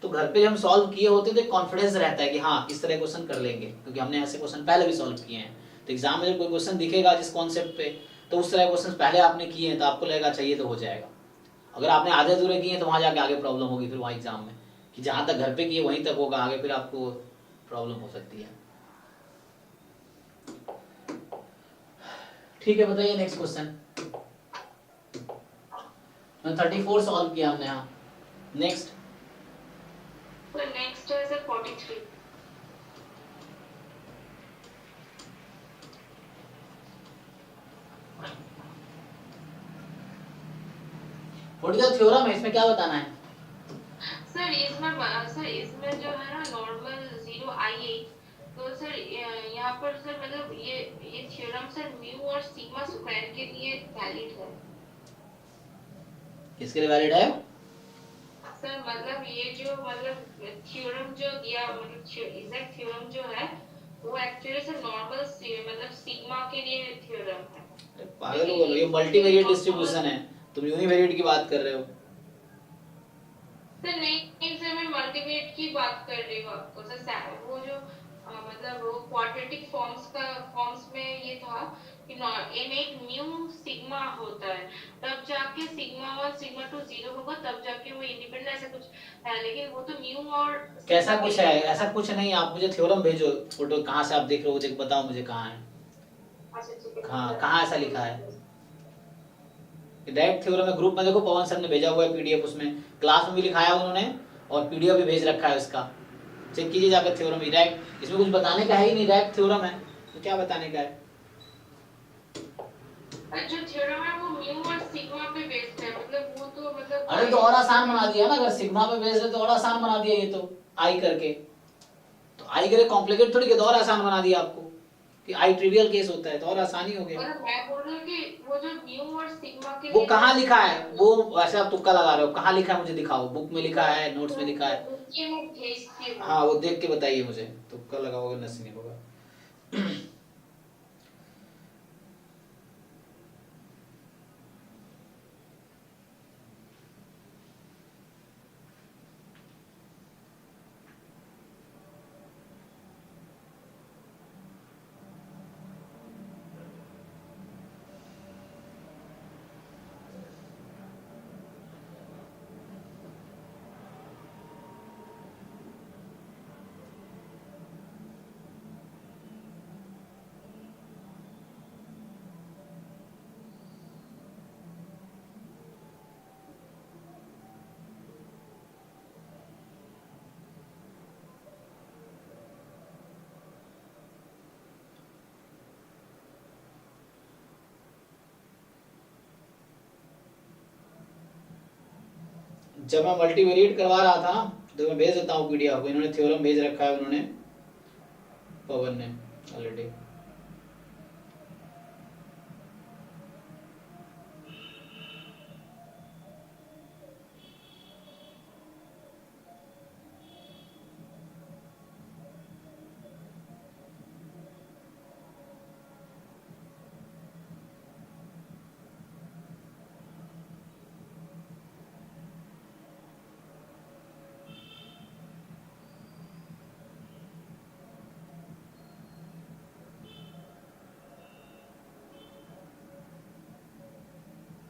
तो घर पे जब हम सॉल्व किए होते हैं तो कॉन्फिडेंस रहता है कि हाँ इस तरह क्वेश्चन कर लेंगे, क्योंकि हमने ऐसे क्वेश्चन पहले भी सॉल्व किए हैं। तो एग्जाम में जब कोई क्वेश्चन दिखेगा जिस कॉन्सेप्ट पे, तो उस तरह क्वेश्चन पहले आपने किए हैं तो आपको लगेगा चाहिए तो हो जाएगा। अगर आपने आधे अधूरे किए तो वहां जाके आगे प्रॉब्लम होगी फिर वहां एग्जाम में, कि जहां तक घर पे किए वहीं तक होगा, आगे फिर आपको प्रॉब्लम हो सकती है। ठीक है, बताइए नेक्स्ट क्वेश्चन। 34 सॉल्व किया हमने। हाँ नेक्स्ट। तो नेक्स्ट है सर 43। थ्योरम है, इसमें क्या बताना है? सर इसमें जो है ना नॉर्मल 0 i8, तो सर यहाँ पर सर मतलब ये थ्योरम सर म्यू और सिग्मा स्क्वायर के लिए वैलिड है। किसके लिए वैलिड है? सर मतलब ये जो मतलब थ्योरम जो दिया, मतलब एग्जैक्ट थ्योरम जो है वो एक्चुअली सर नॉर्मल मतलब सिग्मा के लिए थ्योरम है। पागल बोलो, ये मल्टीवेरिएट डिस्ट्रीब्यूशन है, तुम यूनिवेरिएट की बात कर रहे हो। सर नहीं सर, मैं मल्टीवेरिएट की बात कर रही हूँ आपको सर। वो जो मतलब वो क्वाड्रेटिक फॉर्म्स में ये था कि m8 म्यू सिग्मा होता है, तब जाके सिग्मा 1 सिग्मा 2 0 होगा, तब जाके वो इंडिपेंडेंट ऐसा कुछ है। लेकिन वो तो म्यू और कैसा कुछ है? ऐसा कुछ नहीं, आप मुझे थ्योरम भेजो, फोटो कहाँ से आप देख रहे हो मुझे बताओ, मुझे कहाँ है। हाँ कहाँ ऐसा लिखा है? डायरेक्ट थ्योरम में ग्रुप में देखो, पवन सर ने भेजा हुआ है पीडीएफ, उसमें क्लास में भी लिखाया उन्होंने और पीडीएफ भी भेज रखा है उसका, चेक कीजिए जाकर। थ्योरम ही डायरेक्ट, इसमें कुछ बताने का है ही नहीं, डायरेक्ट थ्योरम है तो क्या बताने का है। जो थ्योरम है वो म्यू और सिग्मा पे बेस्ड है, मतलब वो तो मतलब अरे तो और आसान बना दिया ना, अगर सिग्मा पे बेस्ड है तो और आसान बना दिया, ये तो आई करके, तो आई करे कॉम्प्लिकेट थोड़ी, तो और आसान बना दिया आपको कि आई ट्रिवियल केस होता है तो और आसानी हो गया। मैं बोल रही हूं कि वो जो म्यू और सिग्मा के वो कहाँ लिखा है? वो वैसे आप तुक्का लगा रहे हो, कहाँ लिखा है मुझे दिखाओ, बुक में लिखा है, नोट्स में लिखा है? ये मैं भेजती हूं। हाँ वो देख के बताइए मुझे, तुक्का लगाओगे नसीब नहीं होगा। जब मैं मल्टीवेरिएट करवा रहा था ना, तो मैं भेज देता हूँ पीडीएफ, इन्होंने थ्योरम भेज रखा है उन्होंने, पवन ने ऑलरेडी।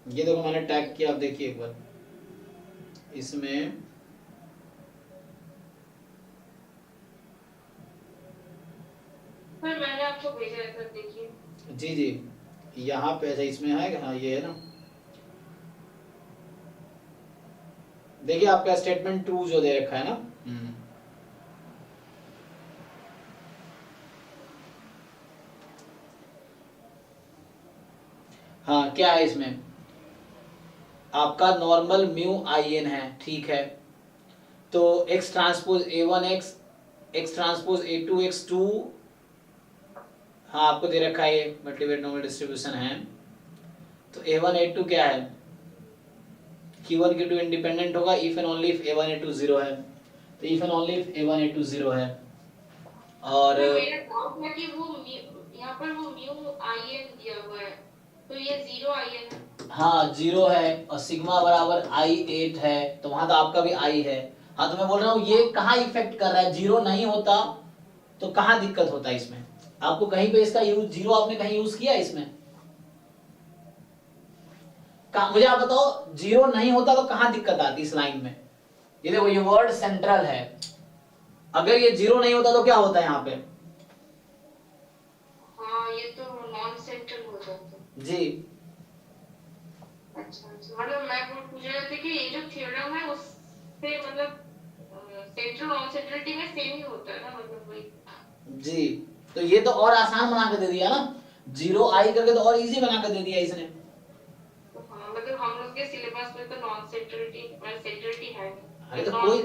ये देखो मैंने टैग किया, आप देखिए एक बार इसमें सर मैंने आपको भेजा है सर, देखिए। जी जी यहाँ पे ऐसा इसमें है, हाँ ये है ना, देखिए आपका स्टेटमेंट ट्रू जो दे रखा है ना। हाँ क्या है इसमें, आपका नॉर्मल म्यू आई एन है, ठीक है, तो x transpose A one x, x transpose A two x two, हाँ आपको दे रखा है ये मल्टीवेरिएट नॉर्मल डिस्ट्रीब्यूशन है, तो ए वन ए टू क्या है, Q1 Q2 इंडिपेंडेंट होगा if and only if A1 A2 0 है, तो if and only if A1 A2 0 है। और तो मेरा डाउट है कि वो यहाँ पर वो म्यू आई एन दिया हुआ है, तो ये 0 आई एन है। हाँ 0 है और सिग्मा बराबर I8 है, तो वहां तो आपका भी I है। हाँ तो मैं बोल रहा हूँ ये कहाँ इफेक्ट कर रहा है, 0 नहीं होता तो कहाँ दिक्कत होता है इसमें, आपको कहीं पे इसका यूज 0 आपने कहीं यूज किया इसमें, मुझे आप बताओ 0 नहीं होता तो कहाँ दिक्कत आती इस लाइन में। ये देखो ये वर्ड सेंट्रल है, अगर ये 0 नहीं होता तो क्या होता है यहाँ पे, हाँ ये तो नॉन सेंट्रल हो जाता जी अच्छा मतलब मैं पूछ रही थी कि ये जो थ्योरम है उससे मतलब सेंट्रल नॉन सेंट्रलिटी में सेम ही होता है ना, मतलब वही। जी, तो ये तो और आसान बना के दे दिया ना, 0 आई करके तो और इजी बना के दे दिया इसने। हाँ मतलब हम लोग के सिलेबस में तो नॉन सेंट्रलिटी मतलब सेंट्रलिटी है नहीं। अरे तो कोई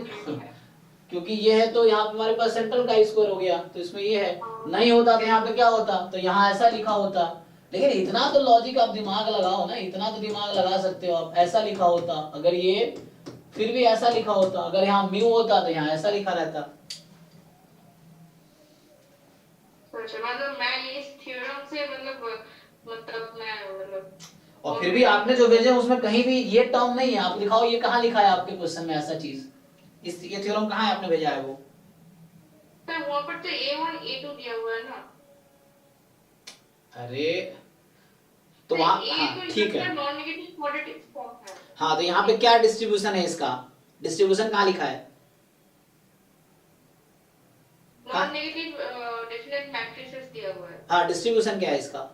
क्योंकि ये है तो यहाँ पे हमारे पास सेंट्रल का स्क्वायर हो गया, तो इसमें ये है, नहीं होता तो यहाँ पे क्या होता, तो यहाँ ऐसा लिखा होता, लेकिन इतना तो लॉजिक आप दिमाग लगाओ ना, इतना तो दिमाग लगा सकते हो आप, ऐसा लिखा होता, अगर ये फिर भी ऐसा लिखा होता, अगर यहाँ म्यू होता तो यहाँ ऐसा लिखा रहता। मतलब मैं इस थ्योरम से मतलब मैं मतलब और फिर भी आपने जो भेजे उसमें कहीं भी ये टर्म नहीं है, आप दिखाओ ये कहाँ लिखा है आपके क्वेश्चन में ऐसा चीज, इस ये थ्योरम कहाँ है आपने भेजा है वो, सर वहां पर तो A1 A2 दिया हुआ है ना। अरे तो वहां हाँ ठीक है, नॉन नेगेटिव पॉजिटिव फॉर्म है। हाँ तो यहाँ पे क्या डिस्ट्रीब्यूशन है इसका, डिस्ट्रीब्यूशन कहाँ लिखा है, नॉन नेगेटिव डेफिनेट मैट्रिसेस दिया हुआ है। हाँ डिस्ट्रीब्यूशन क्या है इसका,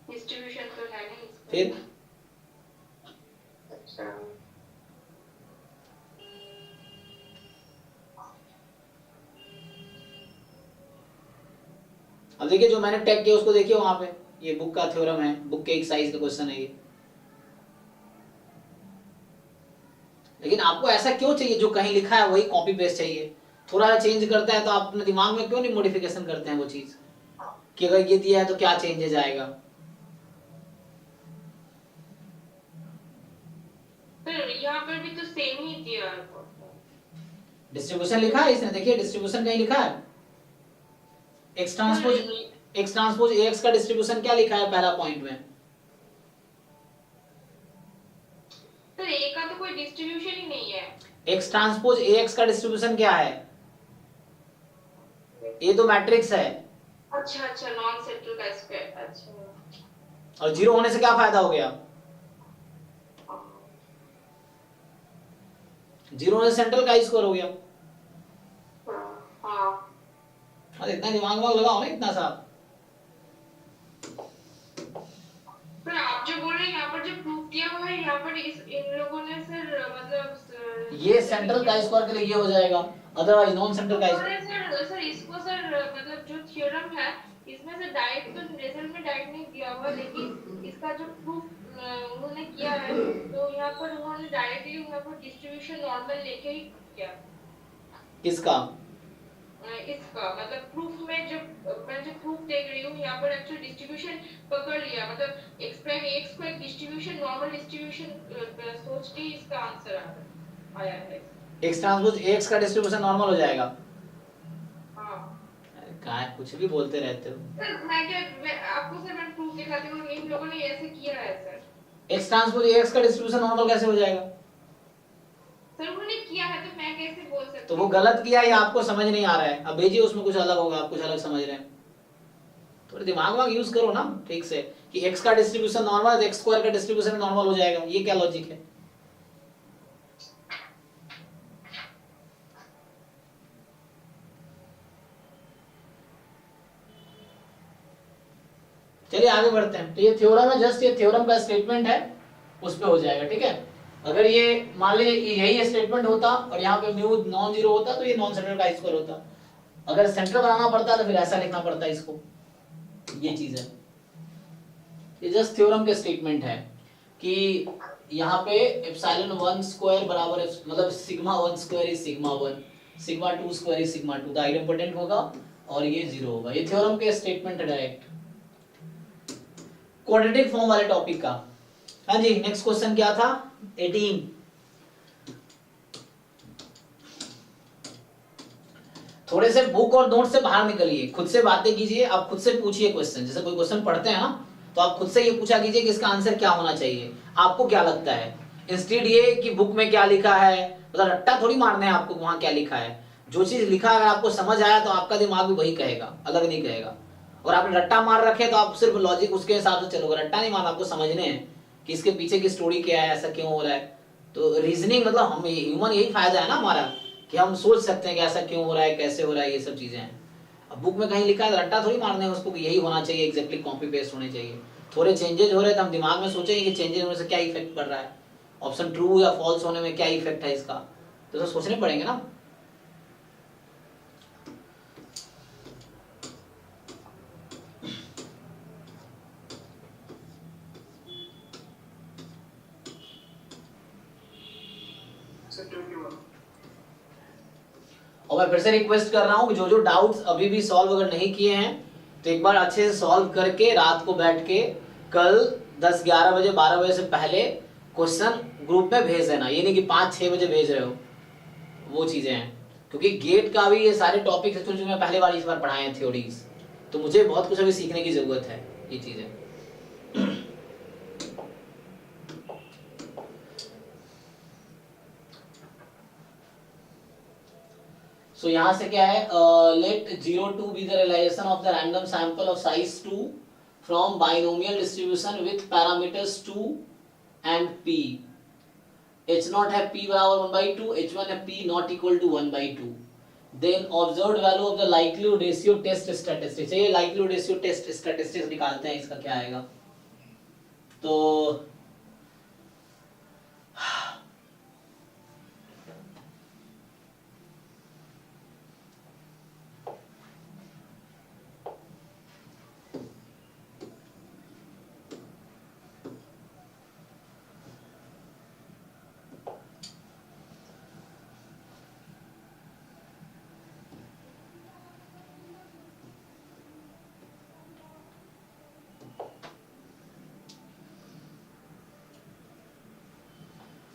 डिस्ट्रीब्यूशन तो है नहीं इसका। फिर अच्छा अब देखिए जो मैंने टैग किया उसको देखिए वहां पे, ये बुक का थ्योरम है, बुक के एक साइज का क्वेश्चन है ये, लेकिन आपको ऐसा क्यों चाहिए, जो कहीं लिखा है वही कॉपी पेस्ट चाहिए, थोड़ा सा चेंज करता है तो आप अपने दिमाग में क्यों नहीं मॉडिफिकेशन करते हैं वो चीज, कि अगर ये दिया है तो क्या चेंजेस आएगा। सर यहाँ पर भी तो सेम ही दिया है। डिस्ट्रीब्यूशन लिखा है इसने, देखिए डिस्ट्रीब्यूशन कहीं लिखा है, एक्स ट्रांसपोज एक्स का डिस्ट्रीब्यूशन क्या लिखा है पहला पॉइंट में, सर ए का तो कोई डिस्ट्रीब्यूशन ही नहीं है। एक्स ट्रांसपोज एक्स का डिस्ट्रीब्यूशन क्या है, ये तो मैट्रिक्स है, अच्छा अच्छा नॉन सेंट्रल का स्क्वायर। अच्छा और 0 होने से क्या फायदा हो गया, 0 होने से सेंट्रल का स्क्वायर हो गया। हाँ अरे इतना दिमाग में लगाओ ना, इतना सा। सर आप जो बोल रहे हैं यहाँ पर जो प्रूफ दिया हुआ है, यहाँ पर इन लोगों ने सर मतलब ये सेंट्रल का स्क्वायर के लिए ये हो जाएगा, अदरवाइज नॉन सेंट्रल का स्क्वायर। सर इसको सर मतलब जो थ्योरम है इसमें से डायरेक्ट तो रिजल्ट में डायरेक्ट नहीं दिया हुआ, लेकिन इसका जो प्रूफ उन्होंने किया है तो यहाँ पर उन्होंने डायरेक्टली यहाँ पर डिस्ट्रीब्यूशन नॉर्मल लेके ही किया। किसका, इसका मतलब प्रूफ में जब मैं जो प्रूफ देख रही हूँ यहाँ पर एक्चुअल डिस्ट्रीब्यूशन पकड़ लिया, मतलब x प्राइम x को एक डिस्ट्रीब्यूशन नॉर्मल डिस्ट्रीब्यूशन सोच के इसका आंसर आया है। एक्स ट्रांसपोज एक्स का डिस्ट्रीब्यूशन नॉर्मल हो जाएगा। हाँ काय कुछ भी बोलते रहते हो। सर मैं आपको सर मैं प्रूफ दिखाती हूँ, इन लोगों ने ऐसे किया है सर। एक्स ट्रांसपोज एक्स का डिस्ट्रीब्यूशन नॉर्मल कैसे हो जाएगा, सर उन्होंने किया है तो मैं कैसे बोल सकती हूँ। तो वो गलत किया या आपको समझ नहीं आ रहा है, अब भेजिए उसमें कुछ अलग होगा, आप कुछ अलग समझ रहे हैं, थोड़ी दिमाग यूज करो ना ठीक से कि x का डिस्ट्रीब्यूशन नॉर्मल है तो x स्क्वायर का डिस्ट्रीब्यूशन नॉर्मल हो जाएगा, ये क्या लॉजिक है? चलिए आगे बढ़ते हैं। तो ये थ्योरम है, जस्ट ये थ्योरम का स्टेटमेंट है, उस पे हो जाएगा। ठीक है, अगर ये मान लीजिए यही स्टेटमेंट होता और यहाँ पे म्यू नॉन जीरो होता तो ये नॉन सेंटर का स्क्वायर होता। अगर सेंटर बनाना पड़ता तो फिर ऐसा लिखना पड़ता इसको। ये चीज है, ये जस्ट थ्योरम के स्टेटमेंट है कि यहाँ पे एप्सिलॉन 1 स्क्वायर बराबर मतलब sigma 1 square is sigma 1, sigma 2 square is sigma 2, the identity होगा और ये जीरो होगा। ये थ्योरम के स्टेटमेंट है डायरेक्ट क्वाड्रेटिक फॉर्म वाले टॉपिक का। हाँ जी, नेक्स्ट क्वेश्चन क्या था? 18। थोड़े से बुक और नोट से बाहर निकलिए, खुद से बातें कीजिए, आप खुद से पूछिए क्वेश्चन। जैसे कोई क्वेश्चन पढ़ते हैं ना तो आप खुद से ये पूछा कीजिए कि इसका आंसर क्या होना चाहिए, आपको क्या लगता है, इंस्टेड ये कि बुक में क्या लिखा है, मतलब रट्टा थोड़ी मारना है आपको वहां क्या लिखा है। जो चीज लिखा है अगर आपको समझ आया तो आपका दिमाग भी वही कहेगा, अलग नहीं कहेगा। और आपने रट्टा मार रखे तो आप सिर्फ लॉजिक उसके हिसाब से चलोगे, रट्टा नहीं मारना, आपको समझने हैं कि इसके पीछे की स्टोरी क्या है, ऐसा क्यों हो रहा है। तो रीजनिंग मतलब हम ह्यूमन यही फायदा है ना हमारा कि हम सोच सकते हैं कि ऐसा क्यों हो रहा है, कैसे हो रहा है, ये सब चीजें हैं। अब बुक में कहीं लिखा है रट्टा थोड़ी मारने है उसको कि यही होना चाहिए, एग्जैक्टली कॉपी पेस्ट होने चाहिए। थोड़े चेंजेस हो रहे हैं तो हम दिमाग में सोचेंगे कि चेंजेस होने से क्या इफेक्ट पड़ रहा है, ऑप्शन ट्रू या फॉल्स होने में क्या इफेक्ट है इसका, तो सोचने पड़ेंगे ना। और मैं फिर से रिक्वेस्ट कर रहा हूं कि जो जो डाउट्स अभी भी सॉल्व अगर नहीं किए हैं तो एक बार अच्छे से सॉल्व करके रात को बैठ के कल 10, 11 बजे 12 बजे से पहले क्वेश्चन ग्रुप में भेज देना। ये नहीं कि 5-6 बजे भेज रहे हो, वो चीजें हैं। क्योंकि गेट का भी ये सारे टॉपिक जो मैं पहले बार इस बार पढ़ाए हैं थ्योरीज, तो मुझे बहुत कुछ अभी सीखने की जरूरत है ये चीजें। So यहाँ से क्या है, let 0 be the realization of the random sample of size 2 from binomial distribution with parameters 2 and p. H0 है p बराबर 1/2, H1 है p not equal to 1/2. Then observed value of the likelihood ratio test statistics. ये likelihood ratio test statistics निकालते हैं, इसका क्या आएगा। तो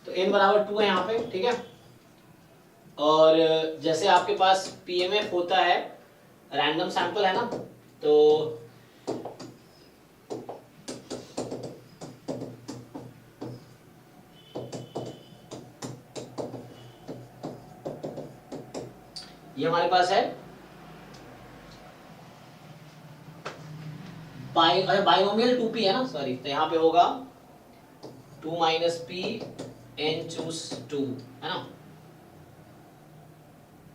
n बराबर 2 है यहाँ पे, ठीक है। और जैसे आपके पास पीएमएफ होता है, रैंडम सैंपल है ना, तो ये हमारे पास है बाइनोमियल 2p है ना, सॉरी, तो यहाँ पे होगा 2 - p n चूज 2 है ना,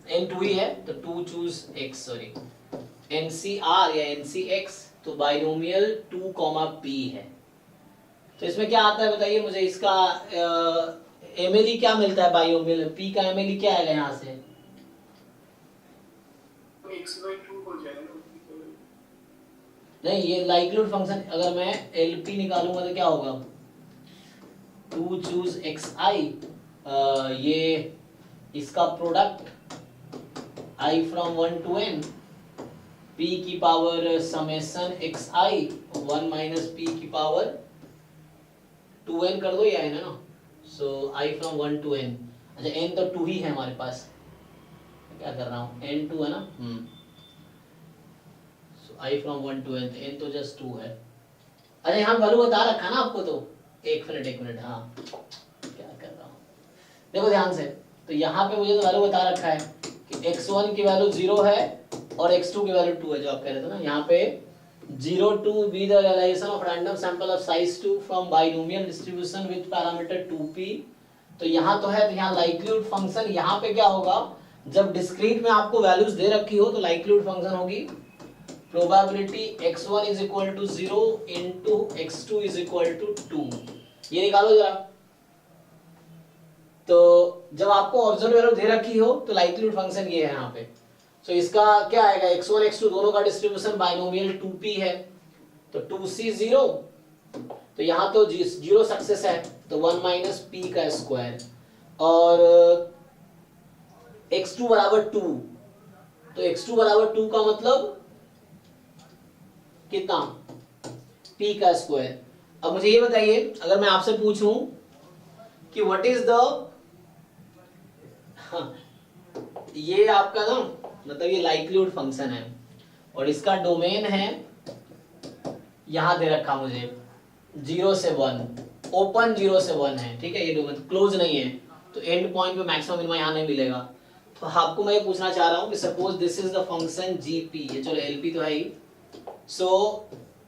n 2 ही है तो 2 चूज x, सॉरी NCR या NCX, तो बाइनोमियल 2, p है। तो इसमें क्या आता है बताइए मुझे, इसका MLE क्या मिलता है बाइनोमियल p का, MLE क्या है यहाँ से, x/2 हो जाएगा। नहीं, ये लाइक्लीहुड फंक्शन अगर मैं LP निकालूंगा तो क्या होगा, 2 चूज xi, ये इसका product I from 1 to n, p की पावर समेशन xi 1 - p की पावर 2n कर दो, ये है ना, सो I from 1 to n। अच्छा n तो 2 ही है हमारे पास, क्या कर रहा हूँ, n2 है ना, I from 1 to n, n तो जस्ट 2 है। अरे यहाँ वैल्यू बता रखा ना आपको, तो एक मिनट, हाँ क्या कर रहा हूँ, देखो ध्यान से। तो यहाँ पे मुझे तो वैल्यू बता रखा है कि x1 की वैल्यू 0 है और x2 की वैल्यू 2 है, जो आप कह रहे थे ना। यहाँ पे 0 to be the realization of random sample of size 2 from binomial distribution with parameter 2p। तो यहाँ तो है, तो यहाँ लाइक्लीहुड फंक्शन, यहाँ पे क्या होगा, जब डिस्क्रीट में आपको वैल्यूज दे रखी हो तो लाइक्लीहुड फंक्शन होगी probability x1 is equal to 0 into x2 is equal to 2। ये निकालो जरा। तो जब आपको ऑब्जर्व वैल्यू दे रखी हो तो लाइक्लीहुड फंक्शन ये है यहाँ पे। तो इसका क्या आएगा, x1 x2 दोनों का डिस्ट्रीब्यूशन बाइनोमियल 2p है, तो 2c 0, तो यहाँ तो 0 सक्सेस है, तो 1 माइनस p का स्क्वायर, और x2 बराबर 2, तो x2 बराबर 2 का मतलब कितना, p का स्क्वायर। अब मुझे ये बताइए, अगर मैं आपसे पूछूं कि व्हाट इज द, ये आपका ना मतलब ये लाइक्लीहुड फंक्शन है और इसका डोमेन है, यहां दे रखा मुझे 0 से 1, ओपन 0 से 1 है, ठीक है, ये डोमेन क्लोज नहीं है, तो एंड पॉइंट पे मैक्सिमम मिनिमम यहां नहीं मिलेगा। तो आपको मैं ये पूछना चाह रहा हूं कि suppose this is the function gp, ये चलो lp तो है ही, सो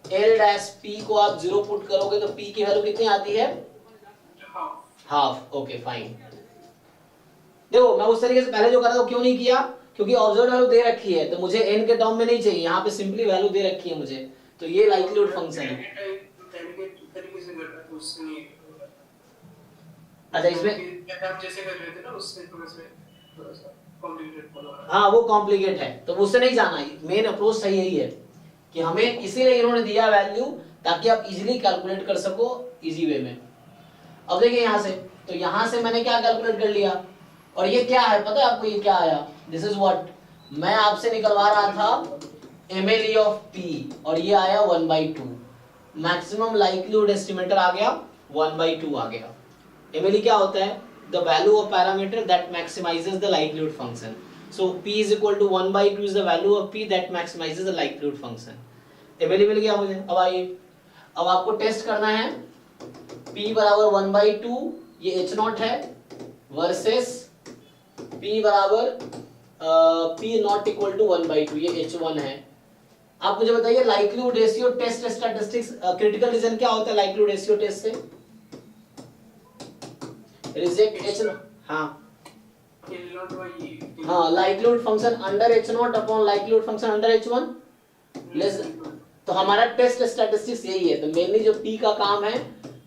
l डैश p को आप 0 पुट करोगे तो p की वैल्यू कितनी आती है, हाफ। Okay fine. देखो मैं उस तरीके से पहले जो कर रहा था क्यों नहीं किया, क्योंकि ऑब्जर्व वैल्यू दे रखी है, तो मुझे n के टर्म में नहीं चाहिए, यहाँ पे सिंपली वैल्यू दे रखी है मुझे, तो ये लाइक्लीहुड फंक्शन है। अच्छा इसमें जैसे कर रहे थे ना, उससे थोड़ा सा कॉम्प्लिकेटेड फॉलो है। हाँ वो कॉम्प्लिकेट है, तो उससे नहीं जाना, मेन अप्रोच सही यही है कि हमें इसीलिए इन्होंने दिया वैल्यू ताकि आप इजीली कैलकुलेट कर सको इजी वे में। अब देखिए यहाँ से, तो यहाँ से मैंने क्या कैलकुलेट कर लिया, और ये क्या है पता है आपको, ये क्या आया, दिस इज व्हाट मैं आपसे निकलवा रहा था mle ऑफ p, और ये आया 1/2, मैक्सिमम लाइक्लीहुड एस्टिमेटर आ गया 1/2 आ गया। mle क्या होता है, the value of parameter that maximises the likelihood function, so p is equal to 1/2 is the value of p that maximises the likelihood function. mle मिल गया मुझे। अब आइए, अब आपको टेस्ट करना है, p बराबर 1/2 ये h0 है वर्सेस p बराबर p नॉट इक्वल टू 1/2 ये h1 है। आप मुझे बताइए likelihood ratio test statistics, critical region क्या होता है लाइक्लीहुड रेशियो टेस्ट से, रिजेक्ट h, हाँ हाँ likelihood function under h0 upon likelihood function under h1 less, तो हमारा टेस्ट स्टैटिस्टिक्स यही है। तो मेनली जो p का काम है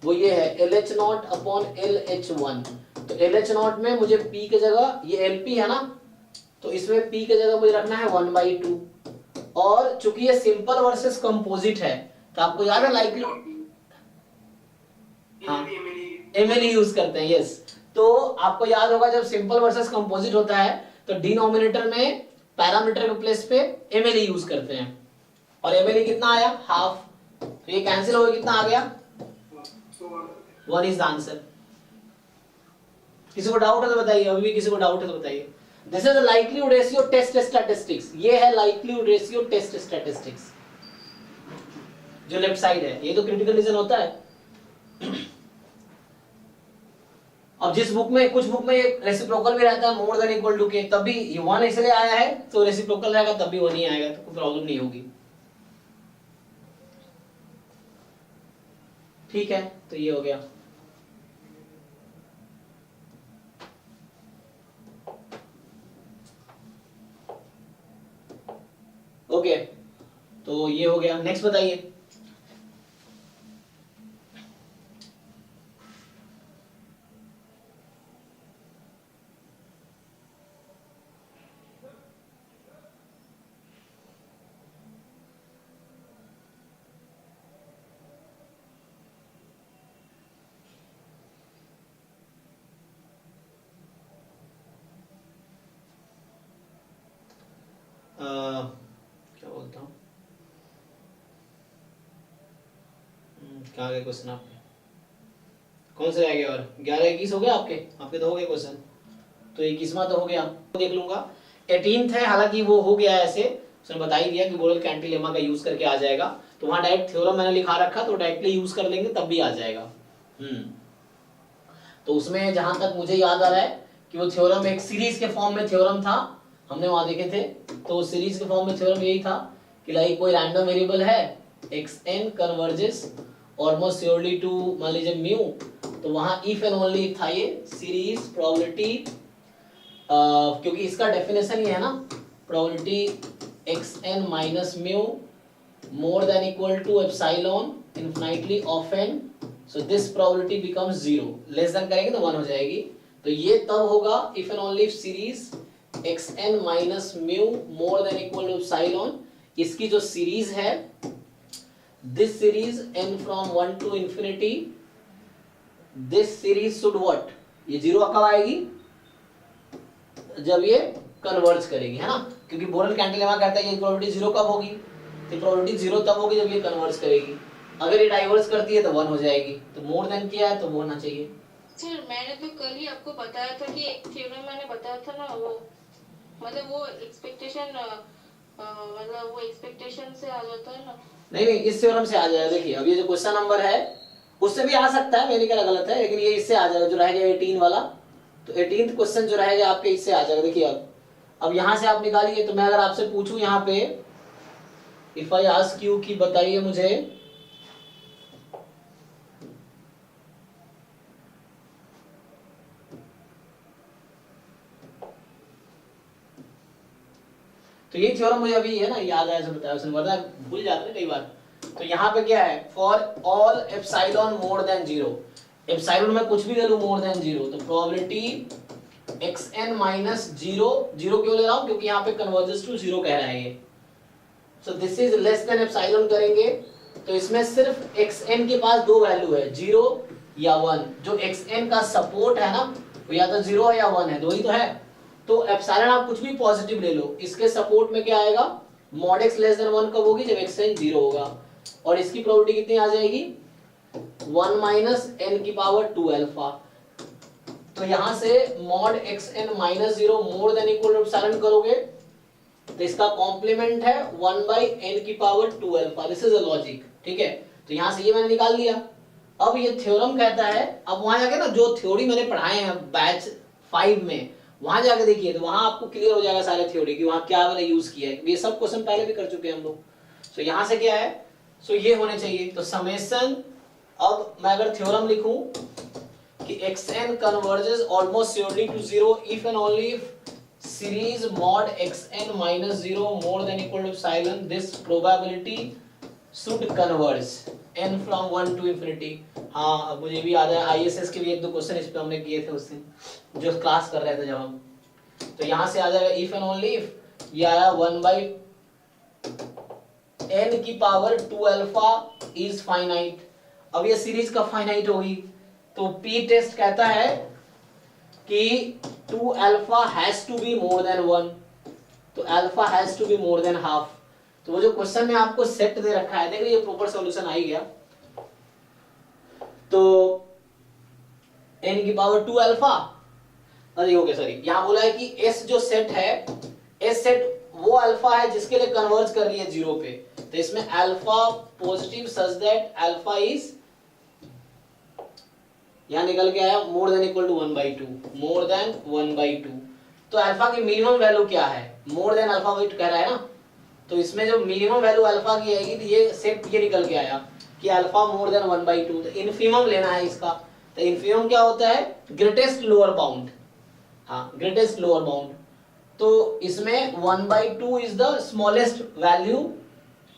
वो ये है LH0 अपॉन LH1, तो LH0 में मुझे p की जगह, ये LP है ना, तो इसमें p की जगह मुझे रखना है 1/2, और चूंकि ये सिंपल वर्सेस कंपोजिट है तो आपको याद है लाइक्लीहुड, हाँ mle यूज करते हैं, यस। तो आपको याद होगा जब सिंपल वर्सेस कंपोजिट होता है तो डिनोमिनेटर में पैरामीटर के प्लेस पे mle यूज करते हैं, और mle कितना आया, हाफ, तो ये कैंसिल हो गया, कितना आ गया, 1 इज द आंसर। किसी को डाउट है तो बताइए, अभी भी किसी को डाउट है तो बताइए। This is likelihood ratio test statistics, ये है लाइक्लीहुड रेशियो टेस्ट स्टैटिस्टिक्स जो लेफ्ट साइड है, ये तो क्रिटिकल रीजन होता है। अब जिस बुक में, कुछ बुक में रेसिप्रोकल भी रहता है मोर देन इक्वल टू के, तब भी ये 1 इसलिए आया है, तो रेसिप्रोकल रहेगा तब भी 1 ही आएगा, तो कोई प्रॉब्लम नहीं होगी। ठीक है, तो ये हो गया। ओके तो ये हो गया, नेक्स्ट बताइए। क्या बोलता हूँ, कहाँ गए क्वेश्चन आपके, कौन से रह गए, और 11-21 हो गया आपके, आपके तो हो गए क्वेश्चन, तो 21वां तो हो गया, देख लूंगा। 18th है, हालांकि वो हो गया ऐसे, उसने बता ही दिया कि बोरल कैंटिलेमा का यूज करके आ जाएगा, तो वहां डायरेक्ट थ्योरम मैंने लिखा रखा, तो डायरेक्टली यूज कर लेंगे तब भी आ जाएगा। तो उसमें जहां तक मुझे याद आ रहा है कि वो थ्योरम एक सीरीज के फॉर्म में थ्योरम था, हमने वहां देखे थे, तो सीरीज के फॉर्म में थ्योरम यही था कि लाइक कोई रैंडम वेरिएबल है xn converges almost surely to मान लीजिए म्यू, तो वहां इफ एंड ओनली था ये सीरीज प्रोबेबिलिटी, क्योंकि इसका डेफिनेशन ये है ना, probability xn minus mu more than equal to epsilon infinitely of n, so this probability becomes zero, less than करेंगे तो 1 हो जाएगी। तो ये तब होगा if and only series xn minus mu more than equal to epsilon, इसकी जो सीरीज है this series n from 1 to infinity, this series should what, ये जीरो कब आएगी, जब ये कन्वर्ज करेगी, है ना, क्योंकि बोरन कैंटिलेमा कहता है ये प्रोबेबिलिटी जीरो कब होगी, तो प्रोबेबिलिटी जीरो तब होगी जब ये कन्वर्ज करेगी, अगर ये डाइवर्स करती है तो 1 हो जाएगी, तो मोर देन किया है तो वो होना चाहिए। सर मैंने तो कल ही आपको बताया था कि एक थ्योरम मैंने बताया था ना, वो मतलब वो एक्सपेक्टेशन मतलब वो एक्सपेक्टेशन से आ जाता है ना। नहीं नहीं, इस थ्योरम से आ जाएगा। देखिए अब ये जो क्वेश्चन नंबर है उससे भी आ सकता है, मैंने कहा गलत है, लेकिन ये इससे आ जाएगा जो रहेगा 18 वाला, तो 18th क्वेश्चन जो रहेगा आपके इससे आ जाएगा। देखिए अब यहाँ से आप निकालिए, तो मैं अगर आपसे पूछूं यहाँ पे इफ आई आस्क यू कि बताइए मुझे तो ये थ्योरम मुझे अभी है ना याद आया, जो बताया उसने, वरना भूल जाते हैं कई बार। तो यहाँ पे क्या है, for all epsilon more than zero, epsilon में कुछ भी वैल्यू मोर देन जीरो, तो probability xn minus zero, zero क्यों ले रहा हूँ क्योंकि यहाँ पे कन्वर्जेस टू जीरो कह रहा है ये, so this is less than epsilon करेंगे तो इसमें सिर्फ xn के पास दो वैल्यू है, जीरो या 1, जो xn का सपोर्ट है ना वो या तो जीरो है या 1 है, दो ही तो है। तो एप्सिलॉन आप कुछ भी पॉजिटिव ले लो, इसके सपोर्ट में क्या आएगा, मॉड x लेस देन 1 कब होगी, जब xn जीरो होगा, और इसकी प्रोबेबिलिटी कितनी आ जाएगी 1 माइनस n की पावर 2 अल्फा। तो यहां से mod xn minus zero more than equal to epsilon करोगे तो इसका कॉम्प्लीमेंट है 1 बाई n की power 2 alpha, this is a logic, ठीक है। तो यहां से ये मैंने निकाल लिया। अब ये थ्योरम कहता है, अब वहां जाके ना जो थ्योरी मैंने पढ़ाए हैं बैच 5 में, वहां जाके देखिए तो वहां आपको क्लियर हो जाएगा सारे थ्योरी की वहां क्या मैंने यूज किया है, ये सब क्वेश्चन पहले भी कर चुके हैं हम लोग। सो यहां से क्या है, सो ये होने चाहिए, तो समेशन, अब मैं अगर थ्योरम लिखूं कि xn converges almost surely to zero if and only if series mod xn minus zero more than equal to epsilon, this probability should converge n from 1 to infinity. हाँ अब मुझे भी याद है, आईएसएस के भी एक दो क्वेश्चन इस पे हमने किए थे उस दिन जो क्लास कर रहे थे जब हम। तो यहां से आ जाएगा इफ एंड ओनली इफ, ये आया 1 बाई n की पावर 2 अल्फा इज फाइनाइट। अब ये सीरीज का फाइनाइट होगी तो पी टेस्ट कहता है कि 2 alpha has to be more than 1, तो alpha has to be more than half. तो वो जो क्वेश्चन में आपको सेट दे रखा है, देख लीजिए प्रॉपर सॉल्यूशन आ ही गया। तो n की पावर 2 अल्फा, अरे ओके सॉरी, यहां बोला है कि s जो सेट है, s सेट वो अल्फा है जिसके लिए कन्वर्ज कर रही है जीरो पे, तो इसमें alpha positive such that alpha is, यहां निकल के आया more than equal to 1/2, more than 1/2। तो अल्फा की मिनिमम वैल्यू क्या है, मोर देन अल्फा वेट कह रहा है ना, तो इसमें जो मिनिमम वैल्यू अल्फा की आएगी तो ये सेट ये निकल के आया कि अल्फा मोर देन 1/2, तो इनफिमम लेना है इसका। तो इनफिमम क्या होता है, ग्रेटेस्ट लोअर बाउंड, हाँ ग्रेटेस्ट लोअर बाउंड। तो इसमें 1/2 is the smallest value,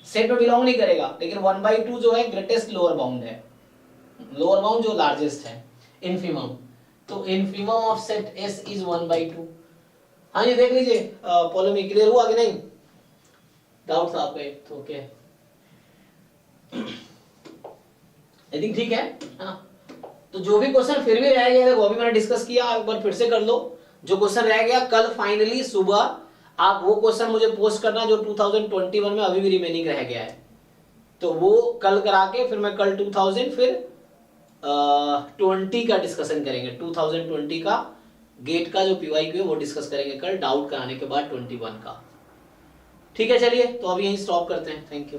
set में बिलोंग नहीं करेगा, लेकिन 1/2 जो है ग्रेटेस्ट लोअर बाउंड है, लोअर बाउंड जो लार्जेस्ट है इनफिमम। तो infimum of set S is 1/2। हाँ ये देख लीजिए पॉलिमी क्लियर हुआ कि नहीं, डाउट्स आपके तो ओके, आई थिंक ठीक है ना। तो जो भी क्वेश्चन फिर भी रह गया वो भी मैंने डिस्कस किया, एक बार फिर से कर लो। जो क्वेश्चन रह गया कल फाइनली सुबह आप वो क्वेश्चन मुझे पोस्ट करना जो 2021 में अभी भी रिमेनिंग रह गया है, तो वो कल करा के फिर मैं कल 2000 फिर 20 का डिस्कशन करेंगे, 2020 का गेट का जो PYQ है वो डिस्कस करेंगे कल डाउट कराने के बाद 21 का। ठीक है चलिए, तो अभी यहीं स्टॉप करते हैं, थैंक यू।